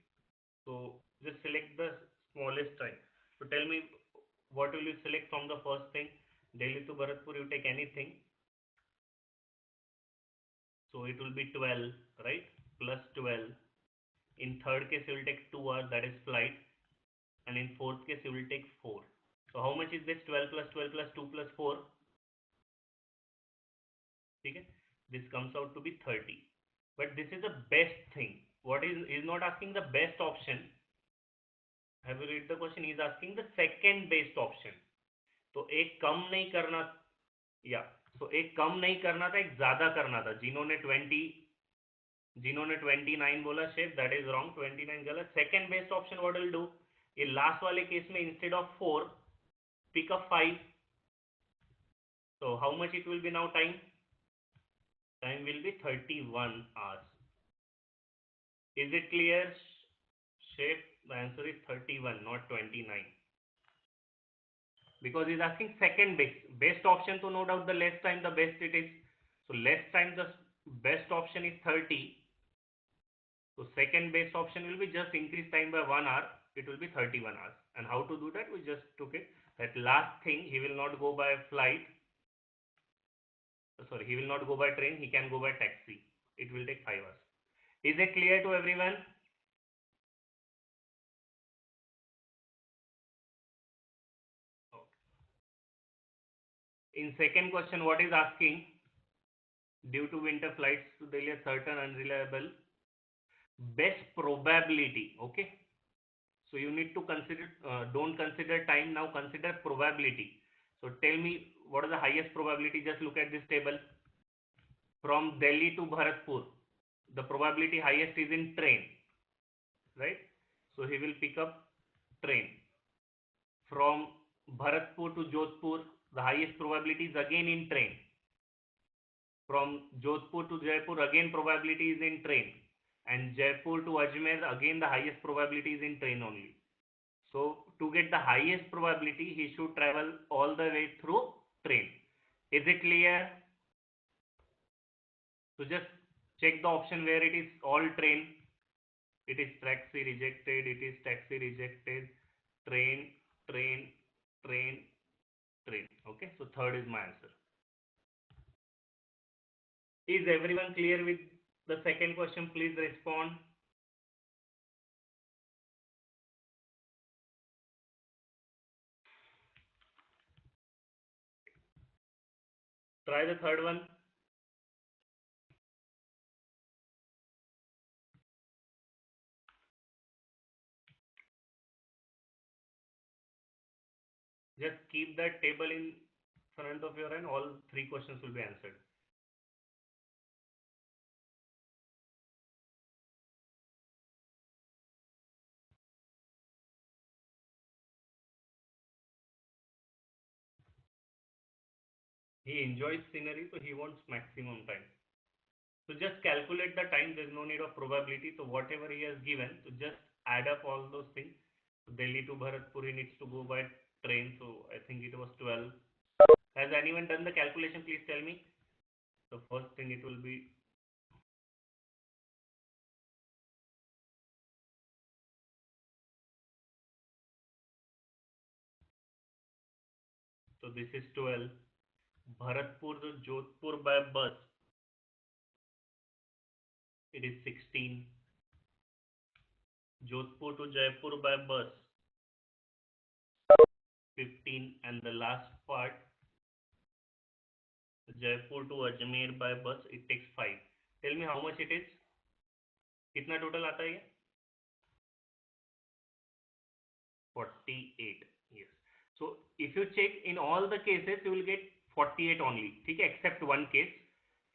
So just select the smallest time. So tell me, what will you select from the first thing? Delhi to Bharatpur, you take anything. So it will be 12, right? Plus 12. In third case, you will take 2 hours, that is flight. And in fourth case, you will take 4. So how much is this? 12 plus 12 plus 2 plus 4. Okay? This comes out to be 30. But this is the best thing. What is not asking the best option. Have you read the question? He is asking the second best option. तो एक कम नहीं करना, या तो एक कम नहीं करना था, एक ज्यादा करना था. जिन्होंने 29 बोला, शेफ दैट इज रॉन्ग, 29 गलत. Second best option what will do, ये लास्ट वाले केस में instead of 4 pick up 5. So how much it will be now? Time will be 31 hours. Is it clear, shape? The answer is 31, not 29. Because he's asking second best option, so no doubt the less time the best it is. So less time the best option is 30. So second best option will be just increase time by 1 hour. It will be 31 hours. And how to do that? We just took it. That last thing, he will not go by flight. Sorry, he will not go by train. He can go by taxi. It will take 5 hours. Is it clear to everyone? In second question, what is asking? Due to winter flights to Delhi, certain unreliable best probability. Okay. So you need to consider, don't consider time now, consider probability. So tell me, what is the highest probability? Just look at this table. From Delhi to Bharatpur, the probability highest is in train, right? So he will pick up train. From Bharatpur to Jodhpur, the highest probability is again in train. From Jodhpur to Jaipur, again probability is in train. And Jaipur to Ajmer, again the highest probability is in train only. So to get the highest probability, he should travel all the way through train. Is it clear? So just check the option where it is all train. It is taxi rejected. It is taxi rejected. Train, train, train, train. Okay. So third is my answer. Is everyone clear with the second question? Please respond. Try the third one. Just keep that table in front of your and all three questions will be answered. He enjoys scenery, so he wants maximum time. So just calculate the time. There's no need of probability. So whatever he has given, so just add up all those things. So Delhi to Bharatpur, he needs to go by train. So I think it was 12. Has anyone done the calculation? Please tell me. The first thing it will be. So this is 12. Bharatpur to Jodhpur by bus, it is 16. Jodhpur to Jaipur by bus, 15. And the last part, Jaipur to Ajmer by bus, it takes 5. Tell me how much it is. कितना total आता है ये? 48. Yes. So if you check in all the cases, you will get 48 only. ठीक है, except one case.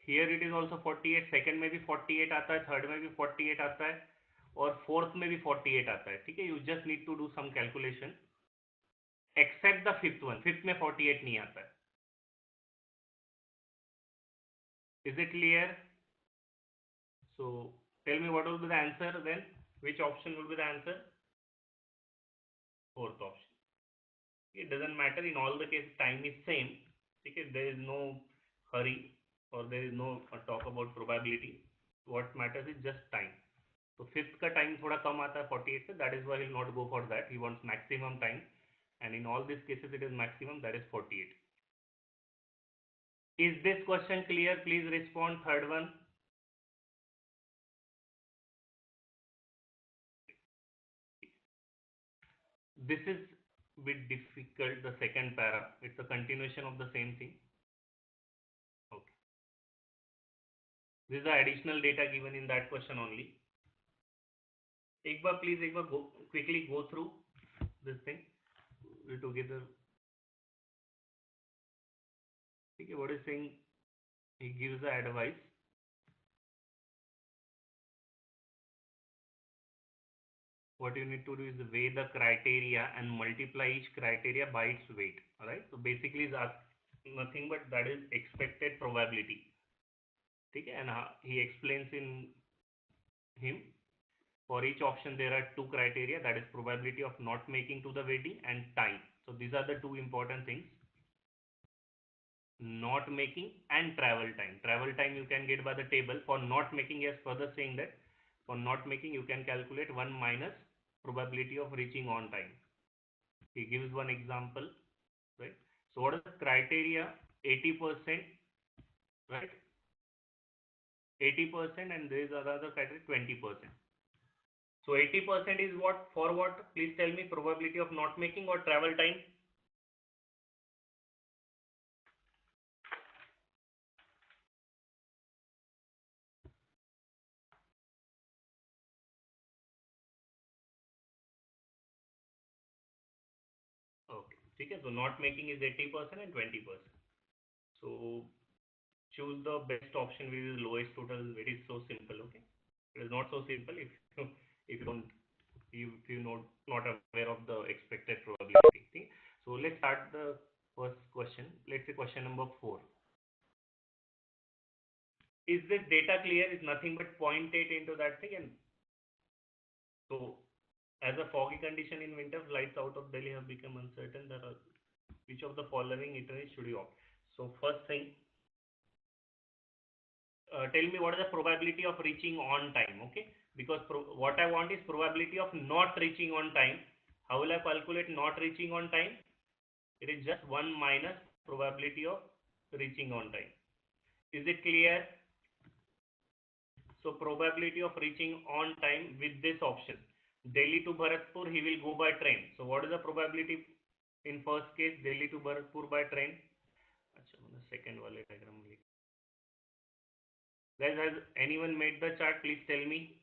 Here it is also 48. Second में भी 48 आता है. Third में भी 48 आता है. और fourth में भी 48 आता है. ठीक है, you just need to do some calculation. Except the fifth one. Fifth में 48 नहीं आता है. Is it clear? So tell me what will be the answer then. Which option will be the answer? Fourth option. It doesn't matter, in all the cases time is same. Okay, there is no hurry or there is no talk about probability. What matters is just time. So fifth का time थोड़ा कम आता है 48 से, that is why he will not go for that. He wants maximum time, and in all these cases it is maximum, that is 48. Is this question clear? Please respond. Third one. This is bit difficult. The second para, it's a continuation of the same thing. Okay, this is the additional data given in that question only. एक बार please एक बार quickly go through this thing we together. Okay, what is saying? He gives the advice. What you need to do is weigh the criteria and multiply each criteria by its weight. All right. So basically, is nothing but that is expected probability. Okay, and he explains in him. For each option, there are two criteria, that is probability of not making to the wedding and time. So these are the two important things. Not making and travel time. Travel time you can get by the table. For not making, yes, further saying that for not making you can calculate 1 minus probability of reaching on time. He gives one example, right? So what is the criteria? 80%, right? 80%, and there is another criteria 20%. So 80% is what? For what? Please tell me. Probability of not making or travel time? Okay. Okay. So not making is 80% and 20%. So choose the best option with the lowest total. It is so simple. Okay. It is not so simple if if you don't if you not aware of the expected probability. Okay? So let's start the first question. Let's say question number 4. Is this data clear? Is nothing but 0.8 into that thing, and so As a foggy condition in winter, flights out of Delhi have become uncertain. There are, which of the following itineraries should you opt? So first thing, tell me what is the probability of reaching on time, okay? Because what I want is probability of not reaching on time. How will I calculate not reaching on time? It is just 1 minus probability of reaching on time. Is it clear? So probability of reaching on time with this option. Delhi to Bharatpur, he will go by train. So what is the probability in first case, Delhi to Bharatpur by train? Achha, the second wale diagram. Guys, has anyone made the chart? Please tell me.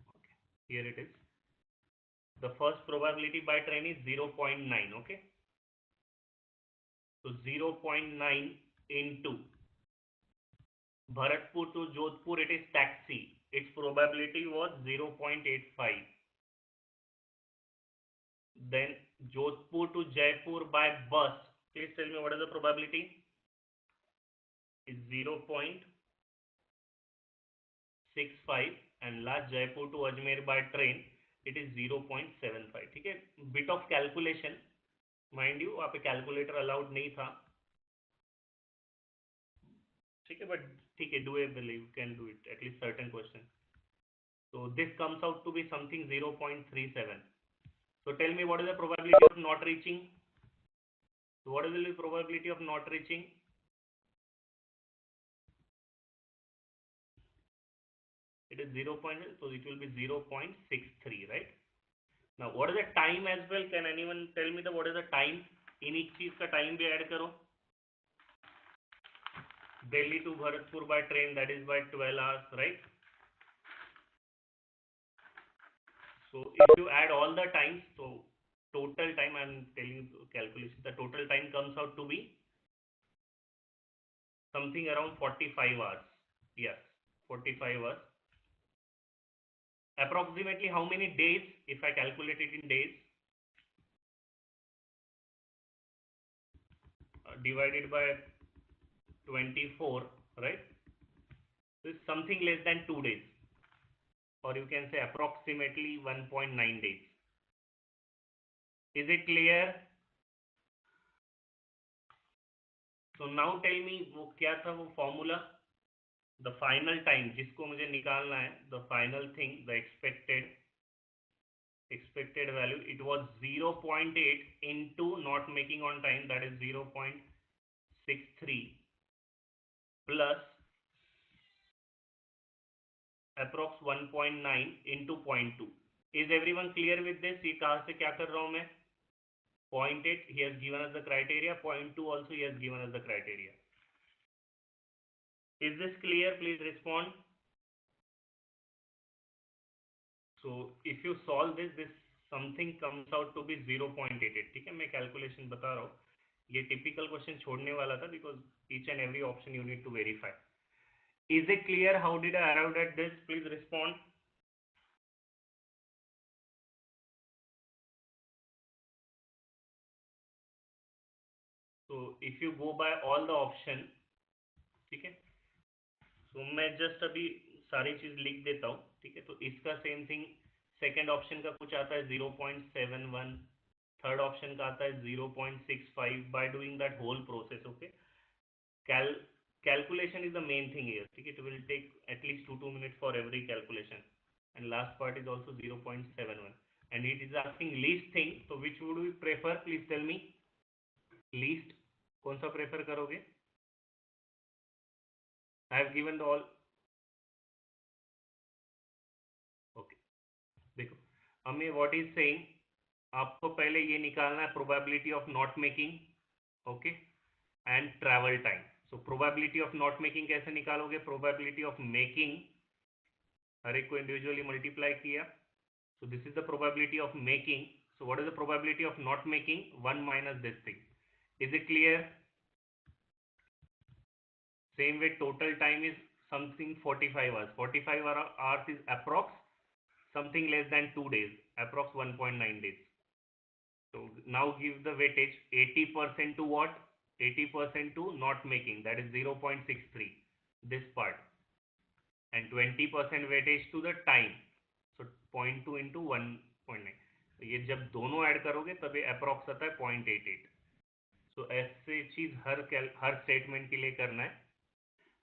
Okay, here it is. The first probability by train is 0.9. Okay. So 0.9 into Bharatpur to Jodhpur, it is taxi. Its probability was 0.85. Then Jodhpur to Jaipur by bus. Please tell me what is the probability? It's 0.65, and last Jaipur to Ajmer by train, it is 0.75. ठीक है, bit of calculation, mind you, वहाँ पे calculator allowed नहीं था, ठीक है, but ठीक है, doable, you can do it, at least certain question. So this comes out to be something 0.37. So tell me what is the probability of not reaching? So what is the probability of not reaching? It is 0. So it will be 0.63, right? Now what is the time as well? Can anyone tell me what is the time? In each चीज का time भी add करो. Delhi to Bharatpur by train, that is by 12 hours, right? So if you add all the times, so total time, I am telling you calculation, the total time comes out to be something around 45 hours. Yes, 45 hours. Approximately how many days, if I calculate it in days, divided by 24, right? So it's something less than 2 days, or you can say approximately 1.9 days. Is it clear? So now tell me वो क्या था वो formula? The final time जिसको मुझे निकालना है, the final thing, the expected value, it was 0.8 into not making on time, that is 0.63 plus approx 1.9 into 0.2. Is everyone clear with this? ये कहाँ से क्या कर रहा हूँ मैं? 0.8 he has given us the criteria, 0.2 also he has given us the criteria. Is this clear? Please respond. So if you solve this something comes out to be 0.88. ठीक है, मैं calculation बता रहा हूँ, ये typical question छोड़ने वाला था because each and every option you need to verify. Is it clear? How did I arrive at this? Please respond. So if you go by all the option, ठीक है, so मैं just अभी सारी चीज लिख देता हूँ, ठीक है, तो इसका same thing, second option का कुछ आता है 0.71, third option का आता है 0.65. by doing that whole process, okay, calculation is the main thing here, ठीक है, it will take at least 2 minutes for every calculation, and last part is also 0.71, and it is asking least thing, so which would we prefer? Please tell me. Least कौन सा prefer करोगे? I have given the all. Okay, देखो हमें what is saying, आपको पहले ये निकालना है probability of not making, okay, and travel time. So probability of not making कैसे निकालोगे? Probability of making, हर एक को individually multiply किया, so this is the probability of making. So what is the probability of not making? 1 minus this thing. Is it clear? Same way total time is something 45 hours. 45 hours is approx something less than 2 days, approx 1.9 days. So now give the weightage 80% to what? 80% to not making, that is 0.63, this part. and 20% weightage to the time. So 0.2 into 1.9. तो ये जब दोनों add करोगे तब ये approx आता है 0.88. सो ऐसे चीज हर स्टेटमेंट के लिए करना है.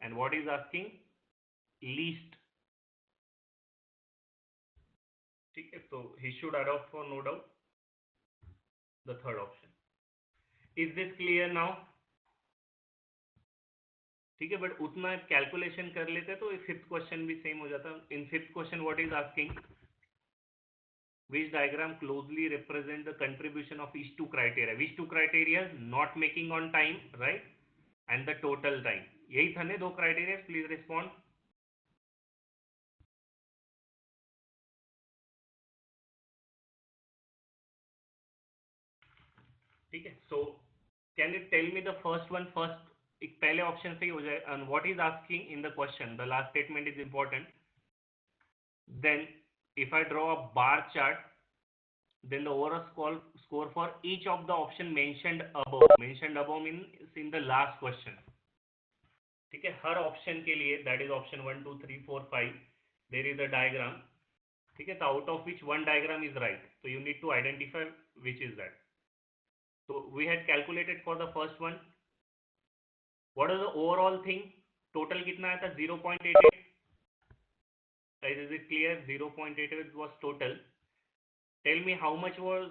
And what is asking least. ठीक है, so he should adopt for no doubt the third option. Is this clear now? ठीक है, बट उतना कैलकुलेशन कर लेते तो फिफ्थ क्वेश्चन भी सेम हो जाता. In fifth question what is asking which diagram closely represent the contribution of each two criteria. Which two criteria? Not making on time, right, and the total time. यही था ने दो criteria. Please respond. ठीक है, so can you tell me the first one first? एक पहले option से ही हो जाए. And what is asking in the question, the last statement is important. Then if I draw a bar chart, then the overall score for each of the option mentioned above means in the last question. ठीक है, हर option के लिए, that is option 1 2 3 4 5, there is a diagram. ठीक है, तो out of which one diagram is right, so you need to identify which is that. So we had calculated for the first one. What is the overall thing? Total कितना आया था? 0.88. Is it clear? 0.88 was total. Tell me how much was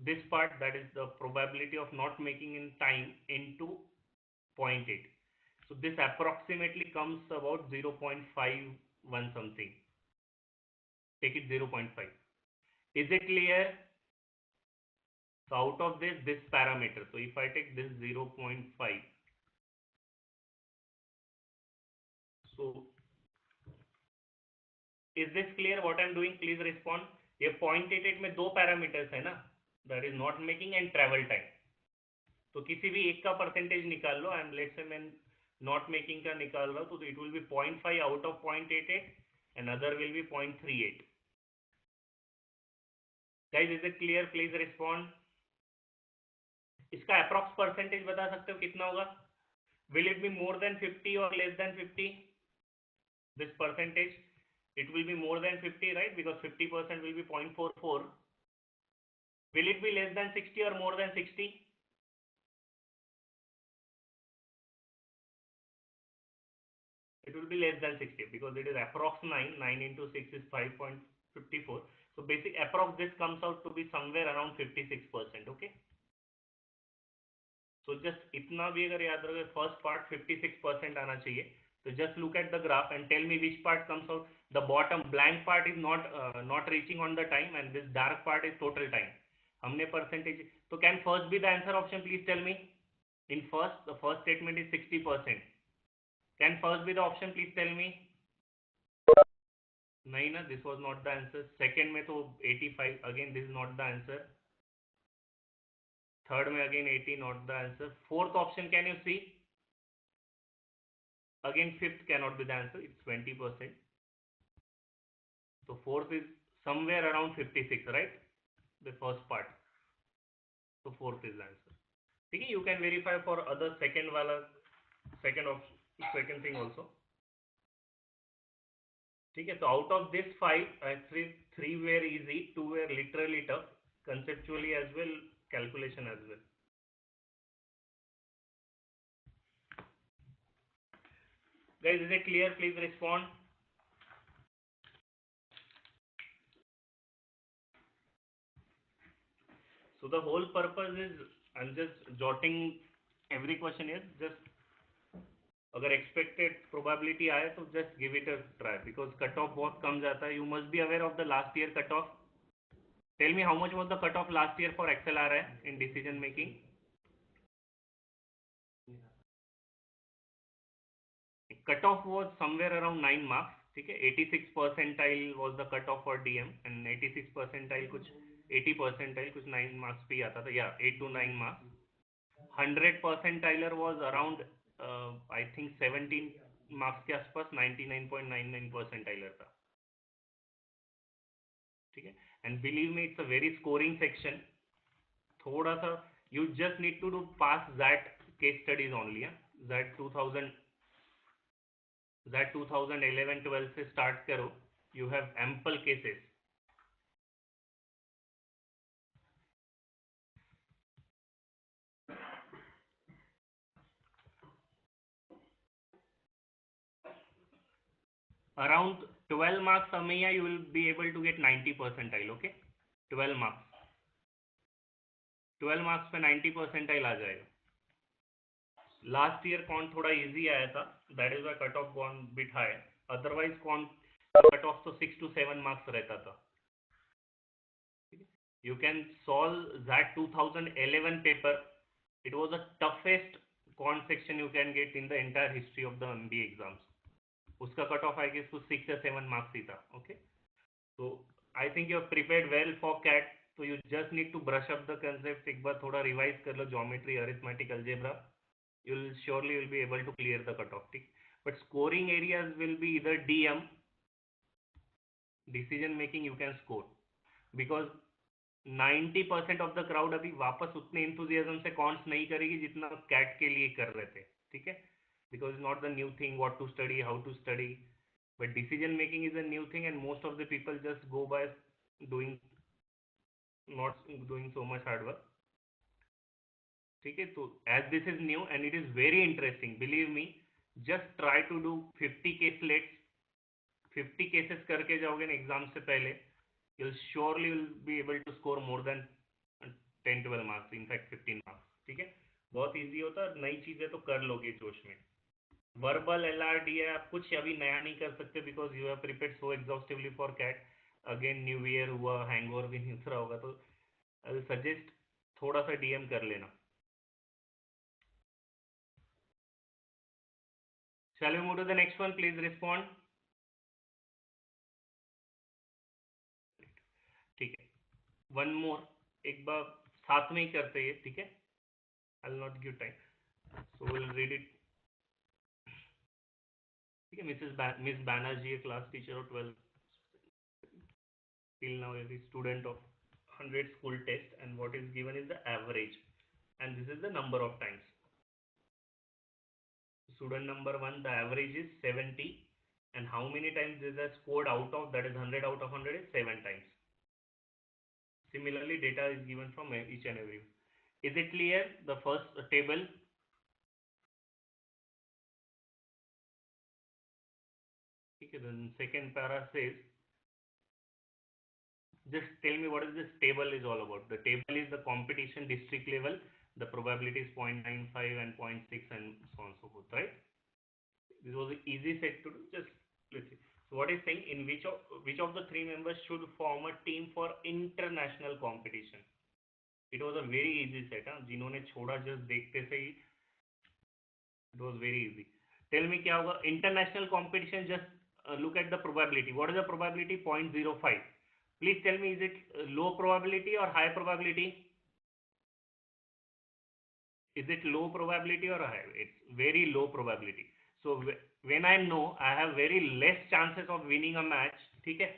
this part, that is the probability of not making in time, into 0.8. So this approximately comes about 0.51 something. Take it 0.5. Is it clear? So out of this parameter, so if I take this 0.5, so is this clear what I'm doing? Please respond. ये 0.88 में दो parameters है ना, that is not making and travel time. तो किसी भी एक का परसेंटेज निकाल लो. एंड लेट्स से मैं नॉट मेकिंग का निकाल रहा हूँ, तो it will B 0.5 out of 0.88 and other will be 0.38. Guys is it clear? Please respond. इसका अप्रॉक्स परसेंटेज बता सकते हो कितना होगा? Will it be more than 50 और less than 50? This percentage, it will be more than 50, right? Because 50% will be 0.44. Will it be less than 60 or more than 60? It will be less than 60 because it is approx 9. 9 into 6 is 5.54. So basic approx this comes out to be somewhere around 56%. Okay. So just इतना भी अगर याद रखो, first part 56% आना चाहिए. So just look at the graph and tell me which part comes out. The bottom blank part is not reaching on the time, and this dark part is total time. हमने percentage. So can first be the answer option? Please tell me. In first, the first statement is 60%. Can first be the option? Please tell me. नहीं ना, this was not the answer. Second में तो 85. Again, this is not the answer. Third में again 80, not the answer. Fourth option, can you see? Again, fifth cannot be the answer. It's 20%. So fourth is somewhere around 56, right? The first part. So fourth is the answer. Okay, you can verify for other second option, second thing also. Okay, so out of this 5, three were easy, 2 were literally tough, conceptually as well, calculation as well. Guys, is it clear? Please respond. So the whole purpose is, I'm just jotting every question is just, अगर expected probability आए तो just give it a try, because cutoff बहुत कम जाता है. You must be aware of the last year cutoff. Tell me how much was the cutoff last year for XLRI in decision making? Cutoff was somewhere around 9 marks. ठीक है, 86 percentile was the cutoff for DM, and 86 percentile कुछ 80 percentile कुछ 9 marks पे आता था. Yeah, 8 to 9 marks. 100 percentiler was around I think 17 marks के आसपास. 99.99 percentiler था. ठीक है, and believe me, it's a very scoring section. थोड़ा सा you just need to do pass that case studies only. Yeah, that 2000 that 2011-12 से start करो, you have ample cases. Around 12 marks Ameya, you will be able to get 90 percentile. Okay, 12 marks. 12 marks पे 90 percentile आ जाएगा. Last year Quant थोड़ा easy आया था, that is why cut off gone bit high. Otherwise Quant cut off तो 6 to 7 marks रहता था. You can solve that 2011 paper. It was the toughest Quant section you can get in the entire history of the MBA exams. उसका cut off I guess to 6 or 7 marks ही था. Okay, so I think you are prepared well for CAT. So you just need to brush up the concepts. एक बार थोड़ा revise कर लो geometry, arithmetic, algebra. You'll surely will be able to clear the cutoff. But scoring areas will be either DM, decision making you can score, because 90% of the crowd अभी वापस उतने enthusiasm से counts नहीं करेगी जितना cat के लिए कर रहे थे. ठीक है, because not the new thing what to study, how to study, but decision making is a new thing and most of the people just go by doing, not doing so much hard work. ठीक है, तो as this is new and it is very interesting, believe me, just try to do 50 case slates. 50 cases करके जाओगे ना exam से पहले, you'll surely will be able to score more than 10-12 marks, in fact 15 marks. ठीक है, बहुत easy होता है, नई चीजें तो कर लोगे जोश में. वर्बल LRD है, आप कुछ अभी नया नहीं कर सकते because you have prepared so exhaustively for CAT. Again new year हुआ, हैंगओवर भी नहीं उतरा होगा, तो आई विल सजेस्ट थोड़ा सा DM कर लेना. Shall we move to the next one? Please respond. ठीक है, वन मोर, एक बार साथ में ही करते हैं. ठीक है, I will not give time, so will read it. ठीक है, miss Banerjee, class teacher of 12 till now, every student of 100 school test, and what is given is the average, and this is the number of times. Student number 1, the average is 70, and how many times this is scored out of, that is 100 out of 100 is 7 times. Similarly, data is given from each and every. Is it clear? The first table. Okay, then second para says, just tell me what is this table is all about. The table is the competition district level. The probability is 0.95 and 0.6 and so on and so forth, right? This was an easy set to do. Just let's see. So what is saying, in which of the three members should form a team for international competition? It was a very easy set. जिन्होंने छोड़ा just देखते से ही, it was very easy. Tell me क्या होगा international competition. Just look at the probability. What is the probability? 0.05. Please tell me, is it low probability or high probability? Is it low probability or high? It's very low probability. So when I know I have very less chances of winning a match, ठीक है,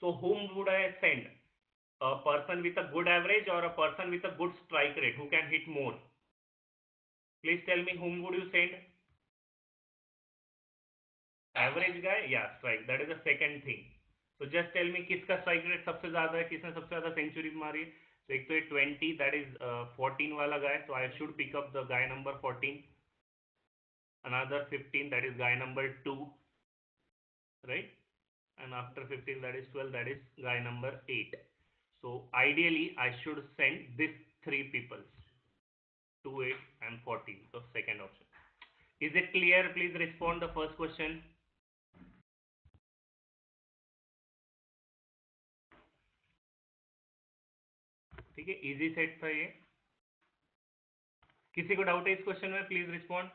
so whom would I send? A person with a good average or a person with a good strike rate who can hit more? Please tell me, whom would you send? Average guy? Yeah, strike. That is the second thing. So just tell me किसका strike rate सबसे ज़्यादा है, किसने सबसे ज़्यादा century मारी है. So एक तो ये 20, that is 14 वाला guy, so I should pick up the guy number 14. Another 15, that is guy number 2, right? And after 15, that is 12, that is guy number 8. So ideally I should send these 3 people, 2, 8 and 14. So second option. Is it clear? Please respond the first question. ठीक है, easy set था ये. किसी को doubt है इस question में? Please respond.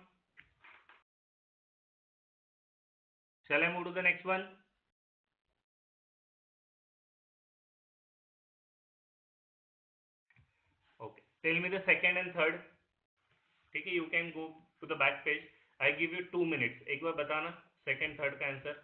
Shall I move to the next one? Okay, tell me the second and third. ठीक है, you can go to the back page. I give you 2 minutes. एक बार बताना second third का answer.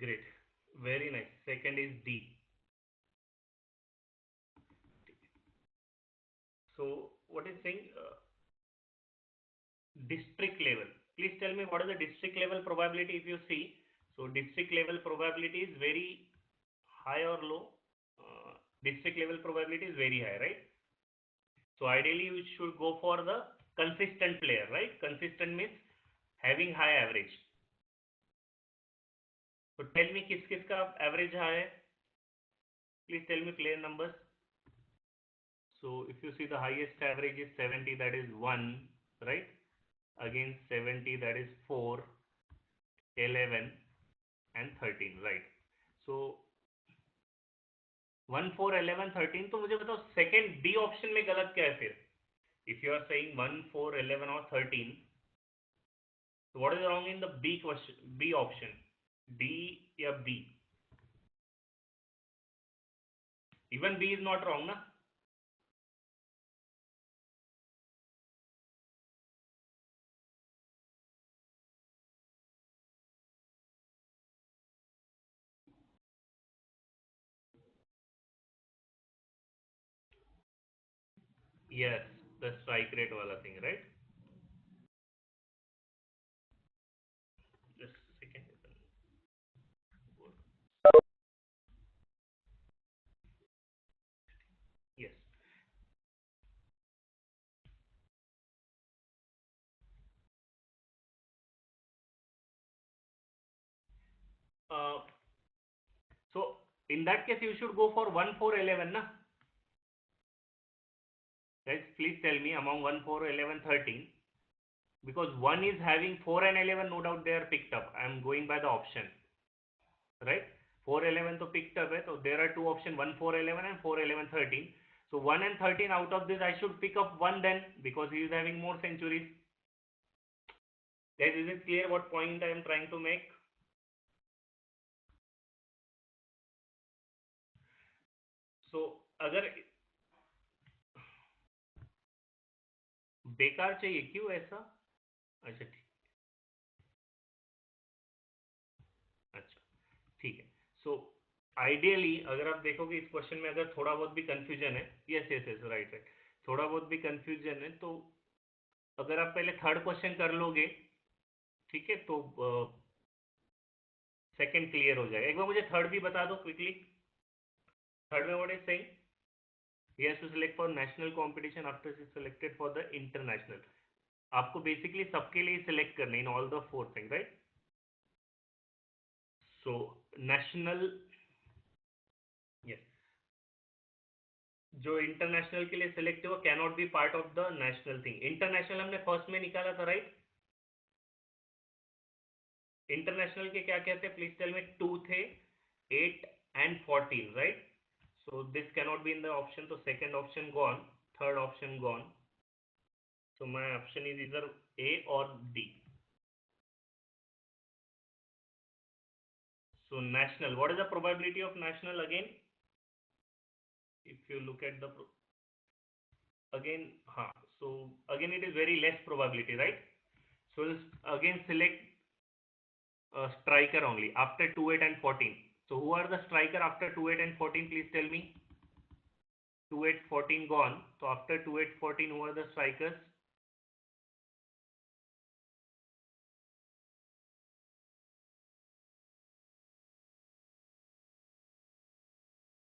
Great. Very nice. Second is D. So what is saying? District level. Please tell me what is the district level probability if you see. So district level probability is very high or low? District level probability is very high, right? So ideally you should go for the consistent player, right? Consistent means having high average. So tell me किस किस का average high है? Please tell me player numbers. So if you see the highest average is 70, that is 1, right? Against 70, that is 4, 11 and 13, right? So 1, 4, 11, 13, तो मुझे बताओ second D option में गलत क्या है फिर? If you are saying 1, 4, 11 or 13, so what is wrong in the B question, B option? D या B? Even B is not wrong, na? Yes, the strike rate wala thing, right? Just a second. Yes. Uh, so in that case, you should go for 1, 4, 11, na? Guys, please tell me among 1, 4, 11, 13. Because 1 is having 4 and 11, no doubt they are picked up. I am going by the option, right? 4, 11 to picked up, so there are two options, 1, 4, 11 and 4, 11, 13. So 1 and 13 out of this, I should pick up 1 then, because he is having more centuries. Guys, is it clear what point I am trying to make? So अगर बेकार चाहिए क्यों ऐसा? अच्छा ठीक, अच्छा ठीक है. सो आइडियली अगर आप देखोगे इस क्वेश्चन में अगर थोड़ा बहुत भी कंफ्यूजन है, yes yes yes right right, थोड़ा बहुत भी कंफ्यूजन है तो अगर आप पहले थर्ड क्वेश्चन कर लोगे, ठीक है, तो सेकंड क्लियर हो जाएगा. एक बार मुझे थर्ड भी बता दो क्विकली. थर्ड में what is saying? he has to select for national competition after he is selected for the international. आपको बेसिकली सबके लिए सिलेक्ट करने इन all the four thing, right? So national, yes, जो इंटरनेशनल के लिए सिलेक्ट हुआ can not be part of the national thing. International हमने first में निकाला था, राइट? इंटरनेशनल के क्या क्या थे? प्लीज टेल मी. 2 थे, 8 and 14, right? So this cannot be in the option, so second option gone, third option gone. So my option is either A or D. So national, what is the probability of national again? If you look at the again, so again it is very less probability, right? So again select striker only after 2, 8 and 14. So who are the striker after 2, 8 and 14? Please tell me. 2, 8, 14 gone. So after 2, 8, 14, who are the strikers?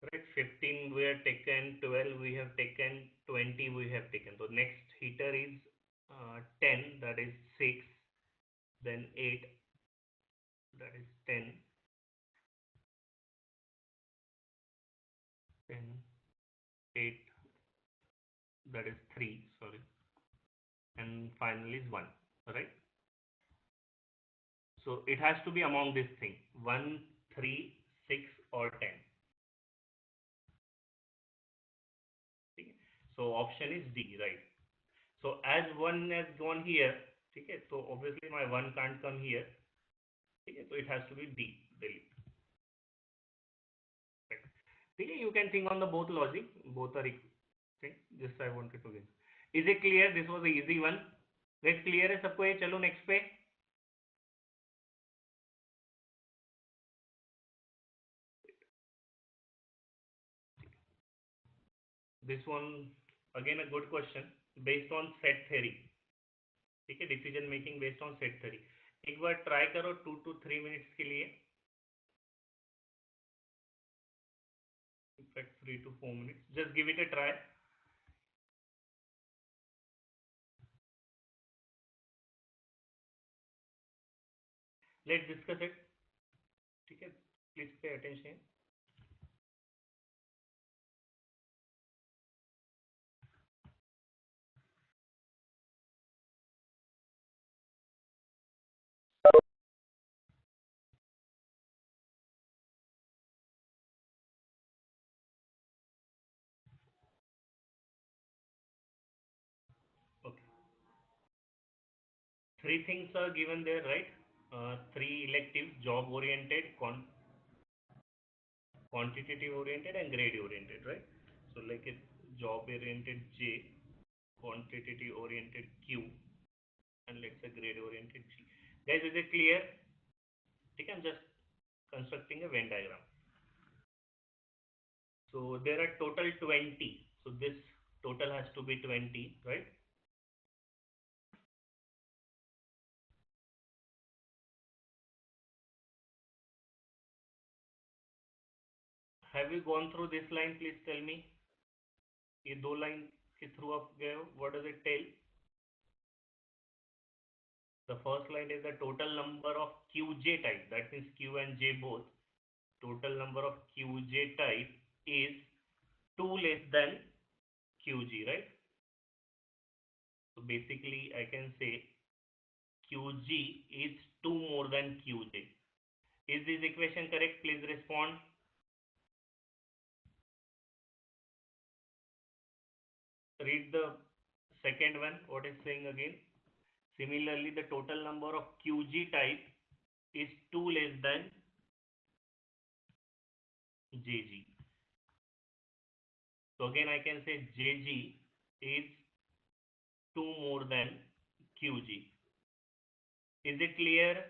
Right, 15 we have taken, 12 we have taken, 20 we have taken. So next hitter is 10, that is 6, then 8, that is 10, 10, 8, that is 3, sorry, and finally is 1, right? So it has to be among this thing, 1, 3, 6 or 10. Okay? So option is D, right? So as 1 has gone here, okay, so obviously my 1 can't come here, okay, so it has to be D, delete. Okay, you can think on the both logic, both are equal. Okay, just I wanted to give. Is it clear? This was the easy one. Let's clear है सबको ये. चलो next पे. this one again a good question based on set theory. ठीक है, decision making based on set theory. एक बार try करो 2 to 3 minutes के लिए. In fact 3 to 4 minutes, just give it a try. Let's discuss it. ठीक है, please pay attention. Okay, three things are given there, right? Three electives: job oriented, quantitative oriented and grade oriented, right? So like it's job oriented J, quantitative oriented Q, and let's say grade oriented G. Guys, is it clear? Okay, I'm just constructing a Venn diagram. So there are total 20. So this total has to be 20, right? Have you gone through this line? Please tell me. ये दो line के through आप गए हो. What does it tell? The first line is the total number of QJ type. That means Q and J both. Total number of QJ type is 2 less than QG, right? So basically I can say QG is 2 more than QJ. Is this equation correct? Please respond. Read the second one. What is saying again? Similarly, the total number of QG type is 2 less than JG. So again I can say JG is 2 more than QG. Is it clear?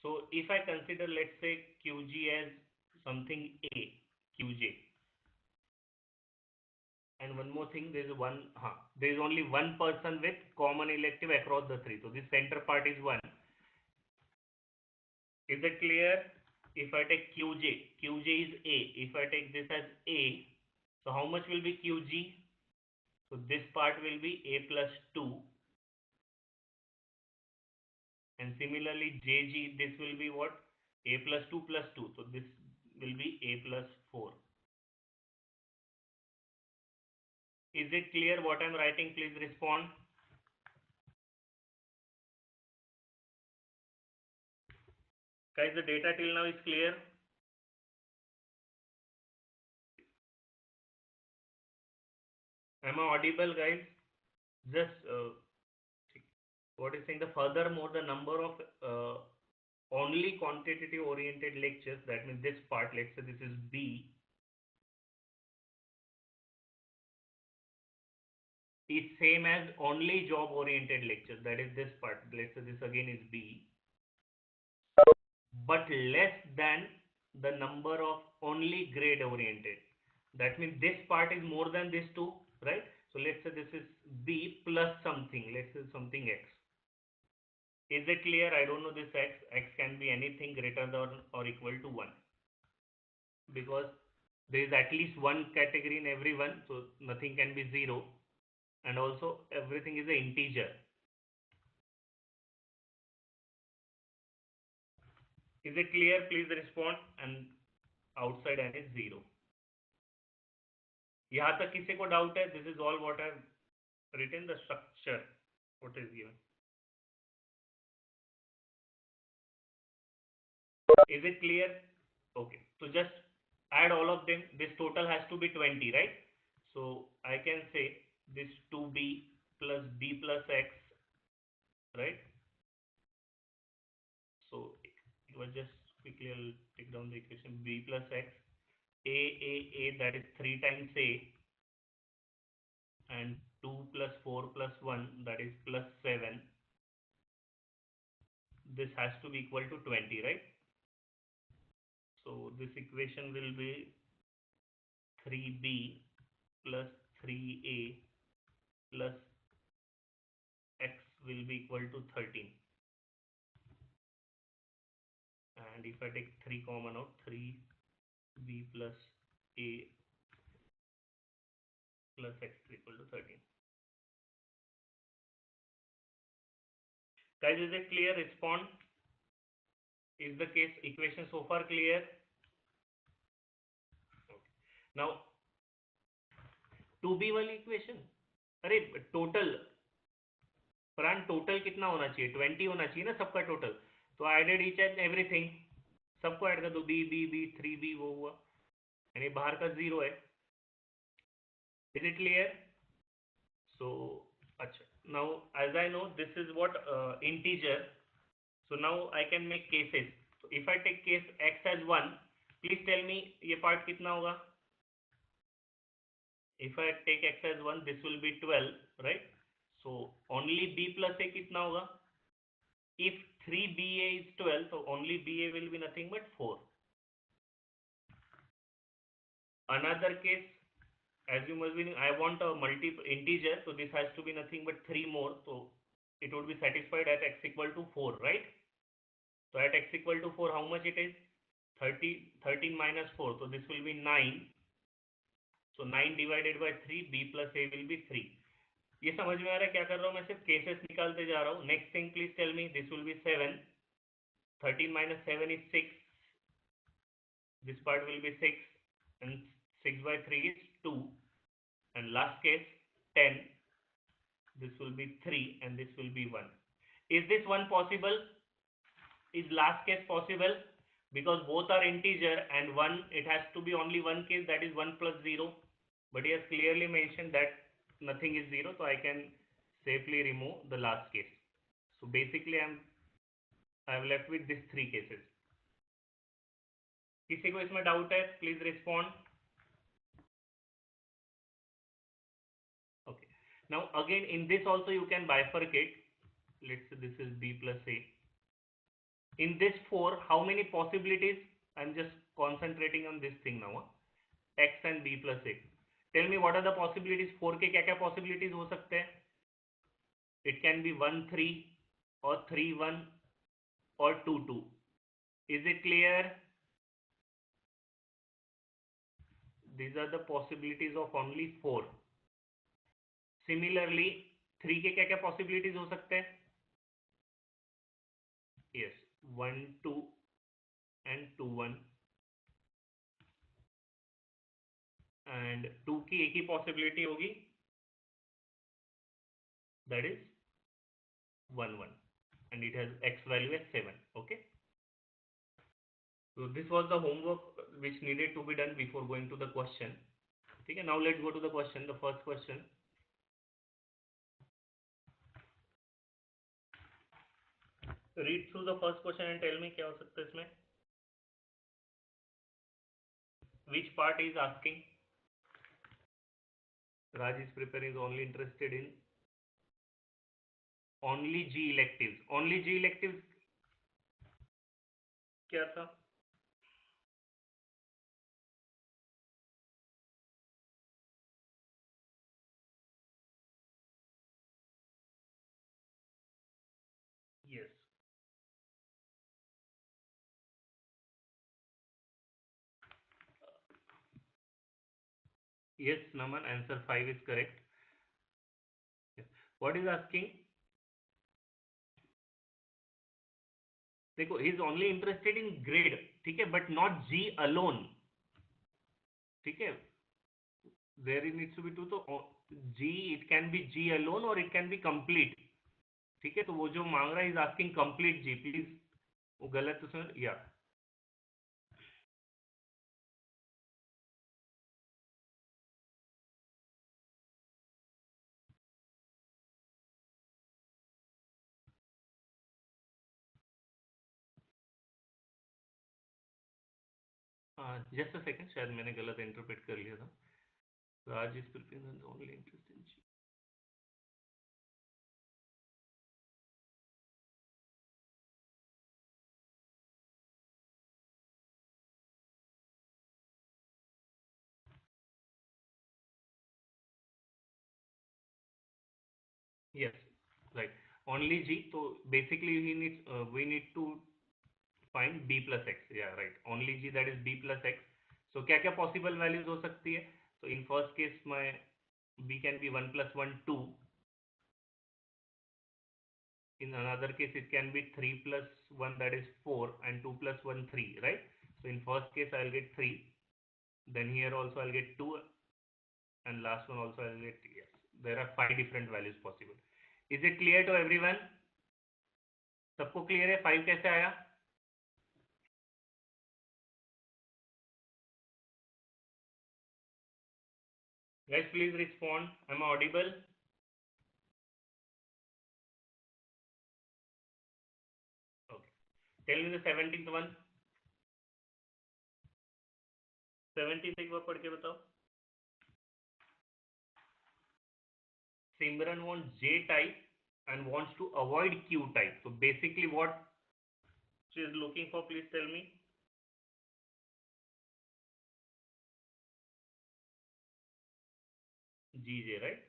So if I consider, let's say, QG as something A, QJ, and one more thing, there is only one person with common elective across the three. So this center part is 1. Is it clear? If I take QJ is A. If I take this as A, so how much will be QG? So this part will be A plus 2. And similarly JG, this will be what? A plus 2 plus 2. So this will be A plus 4. Is it clear what I'm writing? Please respond. Guys, the data till now is clear. Am I audible, guys? Just what is saying, the furthermore, the number of only quantitative oriented lectures, that means this part, let's say this is B, is same as only job oriented lectures, that is this part, let's say this again is B, but less than the number of only grade oriented. That means this part is more than this two, right? So let's say this is B plus something, let's say something X. Is it clear? I don't know this X. X can be anything greater than or equal to 1. Because there is at least one category in everyone, so nothing can be 0. And also everything is an integer. Is it clear? Please respond. And outside n is 0. यहाँ तक किसी को doubt है? This is all what I've written, the structure. What is given? Is it clear? Okay. So just add all of them. This total has to be 20, right? So I can say this 2b plus b plus x, right? So it was just quickly, I'll take down the equation. B plus x, a, that is 3 times a, and 2 plus 4 plus 1, that is plus 7. This has to be equal to 20, right? So this equation will be 3b plus 3a plus x will be equal to 13. And if I take 3 common out, 3b plus a plus x is equal to 13. Guys, is it clear? Respond. Is the case equation so far clear? Okay. Now 2b वाली equation, अरे total प्राण total कितना होना चाहिए? 20 होना चाहिए ना सबका टोटल. तो I added each and everything, सबको ऐड कर दो. बी बी बी 3b वो हुआ, यानी बाहर का 0 है. Is it clear? सो अच्छा, now as I know this is what integer, so now I can make cases. So if I take case x as 1, please tell me ये part कितना होगा? If I take x as 1, this will be 12, right? So only b plus a कितना होगा? If 3ba is 12, so only ba will be nothing but 4. Another case, as you must be knowing, I want a multiple integer, so this has to be nothing but 3 more, so it would be satisfied at x equal to 4, right? So at x equal to 4, how much it is? 13 minus 4, so this will be 9. So 9 divided by 3, b plus a will be 3. ये समझ में आ रहा है क्या कर रहा हूँ? मैं सिर्फ केसेस निकालते जा रहा हूँ. Next thing please tell me, this will be 7. 13 minus 7 is 6. This part will be 6, and 6 by 3 is 2. And last case 10. This will be 3, and this will be 1. Is this one possible? Is last case possible? Because both are integer, and one, it has to be only one case, that is 1 plus 0. But he has clearly mentioned that nothing is 0, so I can safely remove the last case. So basically I have left with these 3 cases. किसी को इसमें doubt है? Please respond. Okay. Now again in this also you can bifurcate. Let's say this is b plus a. In this 4, how many possibilities? I'm just concentrating on this thing now. X and b plus a. Tell me what are the possibilities? 4 के क्या क्या possibilities हो सकते हैं? It can be 1 3 or 3 1 or 2 2. Is it clear? These are the possibilities of only 4. Similarly 3 के क्या क्या possibilities हो सकते हैं? Yes, 1 2 and 2 1. And 2 की एक ही possibility होगी, that is 1 1, and it has x value as 7. Okay, so this was the homework which needed to be done before going to the question. Okay, now let's go to the question. The first question, read through the first question and tell me क्या हो सकता है इसमें. Which part is asking? Raj is preparing, is only interested in only G electives. Only G electives क्या था? Yes. Yes, Naman, answer 5 is correct. Yes. What is asking? देखो, he is only interested in grade, ठीक है, but not G alone, ठीक है. There needs to be two, तो G, it can be G alone or it can be complete, ठीक है. तो वो जो मांग रहा है is asking complete G, please वो गलत तो सुन या. जस्ट अ सेकंड, शायद मैंने गलत इंटरप्रेट कर लिया था. Raj is preparing only interest in G. Yes, right. Only G. So basically, we need to find B plus X. Yeah, right. Only G, that is B plus X. So क्या क्या possible values हो सकती है? So in first case, my B can be 1 plus 1 2. In another case, it can be 3 plus 1, that is 4, and 2 plus 1 3. Right. So in first case, I'll get 3. Then here also I'll get 2, and last one also I'll get, yes. There are 5 different values possible. Is it clear to everyone? सबको clear है 5 कैसे आया? Guys, please respond. Am I audible? Okay. Tell me the 17th one. 17th एक बार पढ़ के बताओ. Simran wants J type and wants to avoid Q type. So basically what she is looking for, please tell me. GJ, right?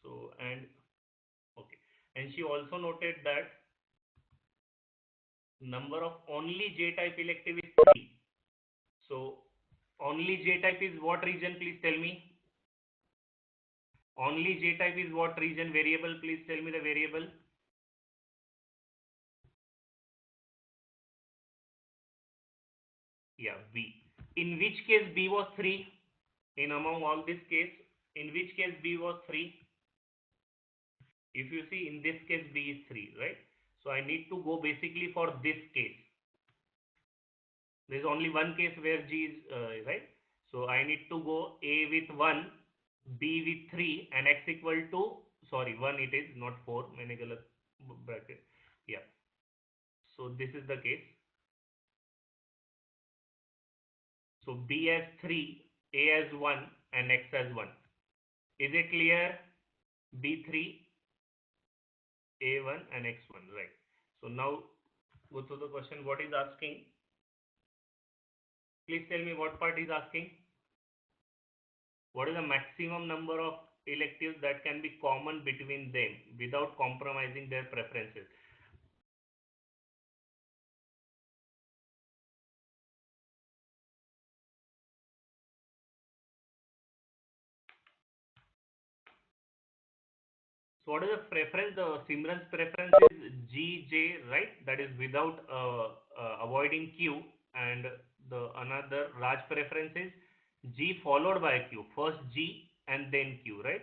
So, and okay. And she also noted that number of only J type elective is 3. So only J type is what region, please tell me. Only J type is what region? Variable, please tell me the variable. Yeah, B. In which case B was 3? In among all this case, in which case B was 3? If you see, in this case B is 3, right? So I need to go basically for this case. There is only one case where G is right. So I need to go A with 1, B with 3, and X equal to, sorry, 1 it is, not 4. मैंने गलत bracket. Yeah. So this is the case. So B as 3, A as 1, and X as 1. Is it clear? B3, A1, and X1, right? So now go to the question. What is asking? Please tell me what part is asking. What is the maximum number of electives that can be common between them without compromising their preferences? So what is the preference? The Simran's preference is GJ, right? That is without avoiding Q, and the another Raj preference is G followed by Q. First G and then Q, right?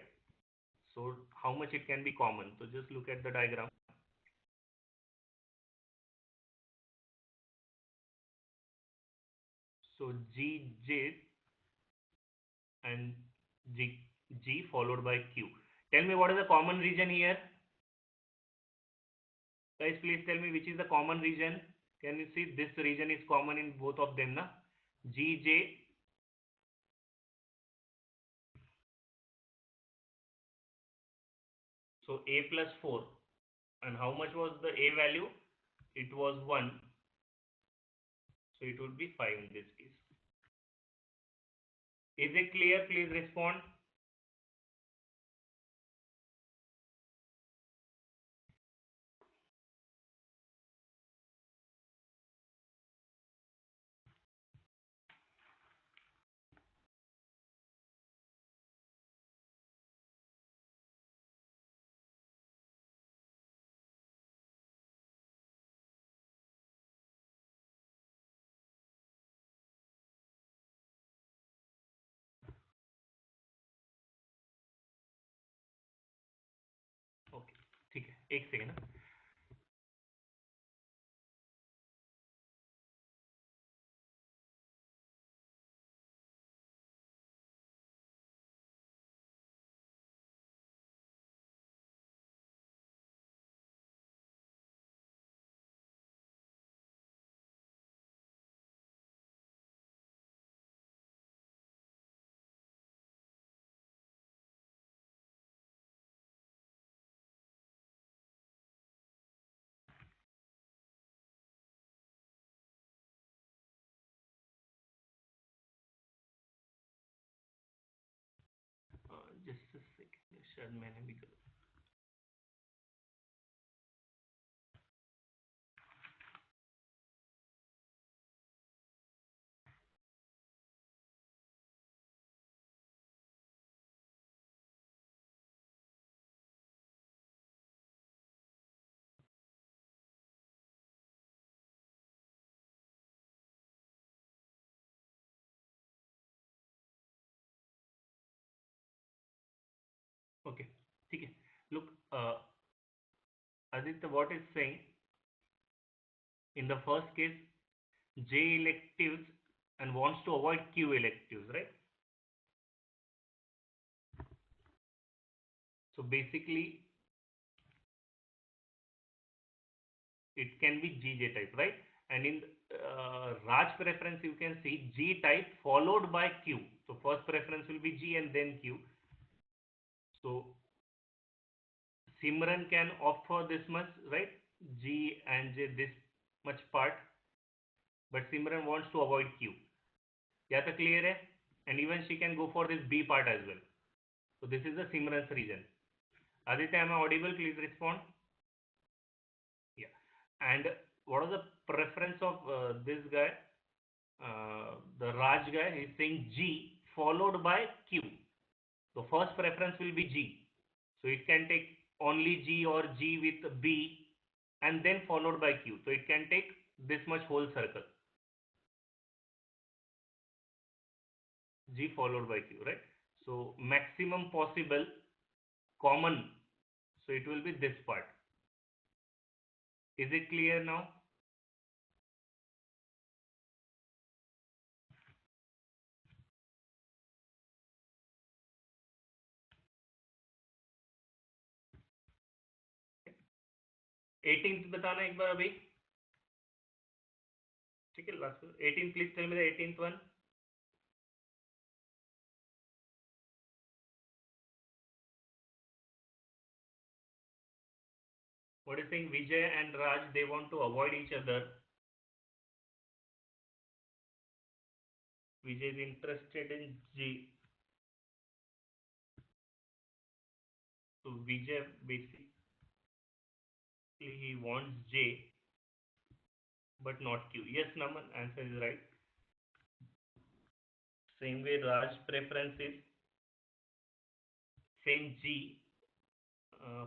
So how much it can be common? So just look at the diagram. So GJ and G followed by Q. Tell me what is the common region here? Guys, please tell me which is the common region. Can you see this region is common in both of them, na? GJ. So A plus 4. And how much was the A value? It was 1. So it would be 5 in this case. Is it clear? Please respond. Okay. ठीक है एक second. Just a second. शायद मैंने भी Aditya, what is saying in the first case, J electives and wants to avoid Q electives, right? So basically, it can be GJ type, right? And in Raj preference, you can see G type followed by Q. So first preference will be G and then Q. So Simran can opt for this much, right? G and J, this much part, but Simran wants to avoid Q. Yeah, तो clear है? And even she can go for this B part as well. So this is the Simran's reason. Aditya, am I audible? Please respond. Yeah. And what is the preference of this guy? The Raj guy is saying G followed by Q. So first preference will be G. So it can take only G or G with B and then followed by Q. So it can take this much whole circle. G followed by Q, right? So maximum possible common. So it will be this part. Is it clear now? Eighteenth बताना एक बार अभी. ठीक है, last 18th, please tell me the 18th one. What is saying? Vijay and Raj, they want to avoid each other. Vijay is interested in G. So Vijay basically he wants J but not Q. Yes, Naman, answer is right. Same way Raj preference is same G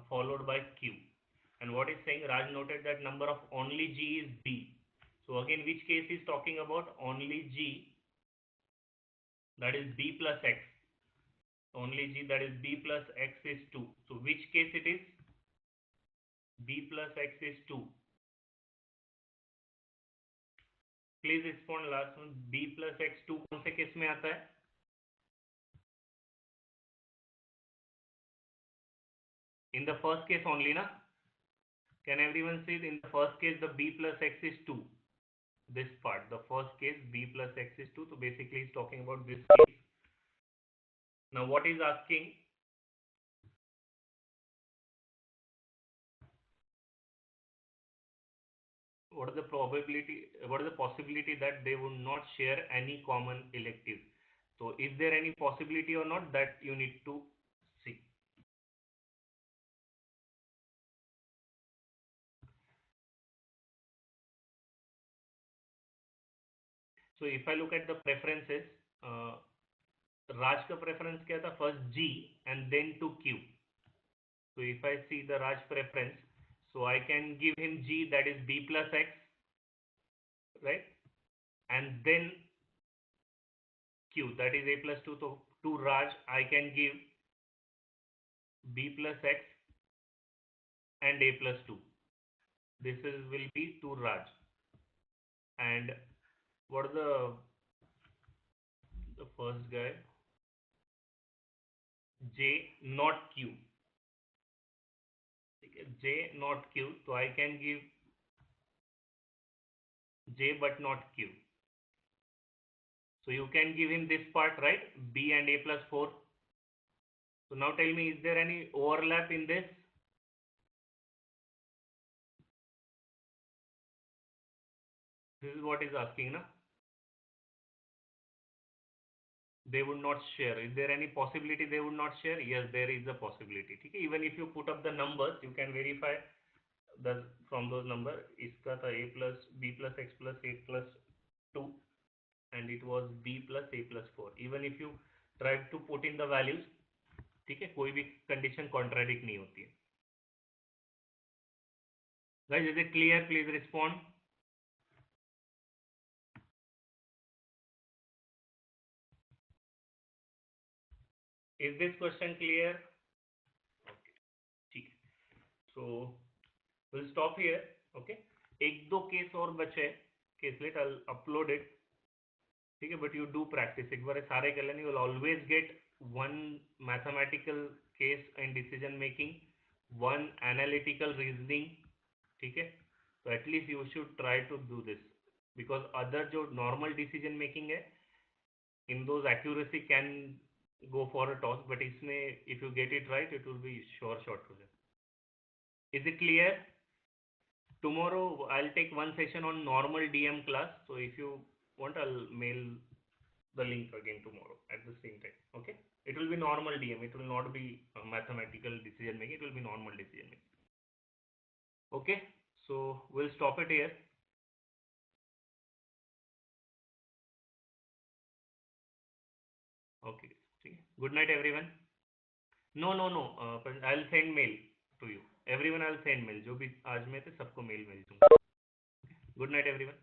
followed by Q. And what is saying? Raj noted that number of only G is B. So again, which case is talking about only G, that is B plus X. Only G, that is B plus X is 2. So which case it is? B plus X is 2. Please respond last one. B plus X 2 कौन से case में आता है? In the first case only, na? Can everyone see in the first case the B plus X is 2? This part, the first case B plus X is 2. So basically he's talking about this case. Now what is asking? What is the probability, what is the possibility that they would not share any common elective? So is there any possibility or not, that you need to see. So if I look at the preferences, Raj का preference क्या था? First G and then to Q. So if I see the Raj preference, so I can give him G, that is B plus X, right? And then Q, that is A plus 2. So to Raj, I can give B plus X and A plus 2. This is will be to Raj. And what is the first guy? J not Q. J not Q. So I can give J but not Q. So you can give him this part, right? B and A plus 4. So now tell me, is there any overlap in this? This is what is asking, na? They would not share. Is there any possibility they would not share? Yes, there is a possibility. Okay? Even if you put up the numbers, you can verify the from those numbers. इसका था A plus B plus X plus A plus 2 and it was B plus A plus 4. Even if you try to put in the values, ठीक है, कोई भी condition contradict नहीं होती है. Guys, is it clear? Please respond. Is this question clear? Okay. ठीक है. So we'll stop here. Okay, एक दो केस और बचे, केसलेट I'll upload it. ठीक है, but you do practice, एक बार सारे कर लेने, you will always get one mathematical case and decision making, one analytical reasoning. ठीक है, तो at least you should try to do this, because other जो normal decision making है, in those accuracy can go for a toss, but इसमें if you get it right, it will be sure shot to them. Is it clear? Tomorrow I'll take one session on normal DM class, so if you want, I'll mail the link again tomorrow at the same time. Okay, it will be normal DM, it will not be mathematical decision making, it will be normal decision making. Okay, so we'll stop it here. Okay, good night everyone. No, but I'll send mail to you, everyone. I'll send mail, जो भी आज में थे सबको mail भेज दूंगा. Good night everyone.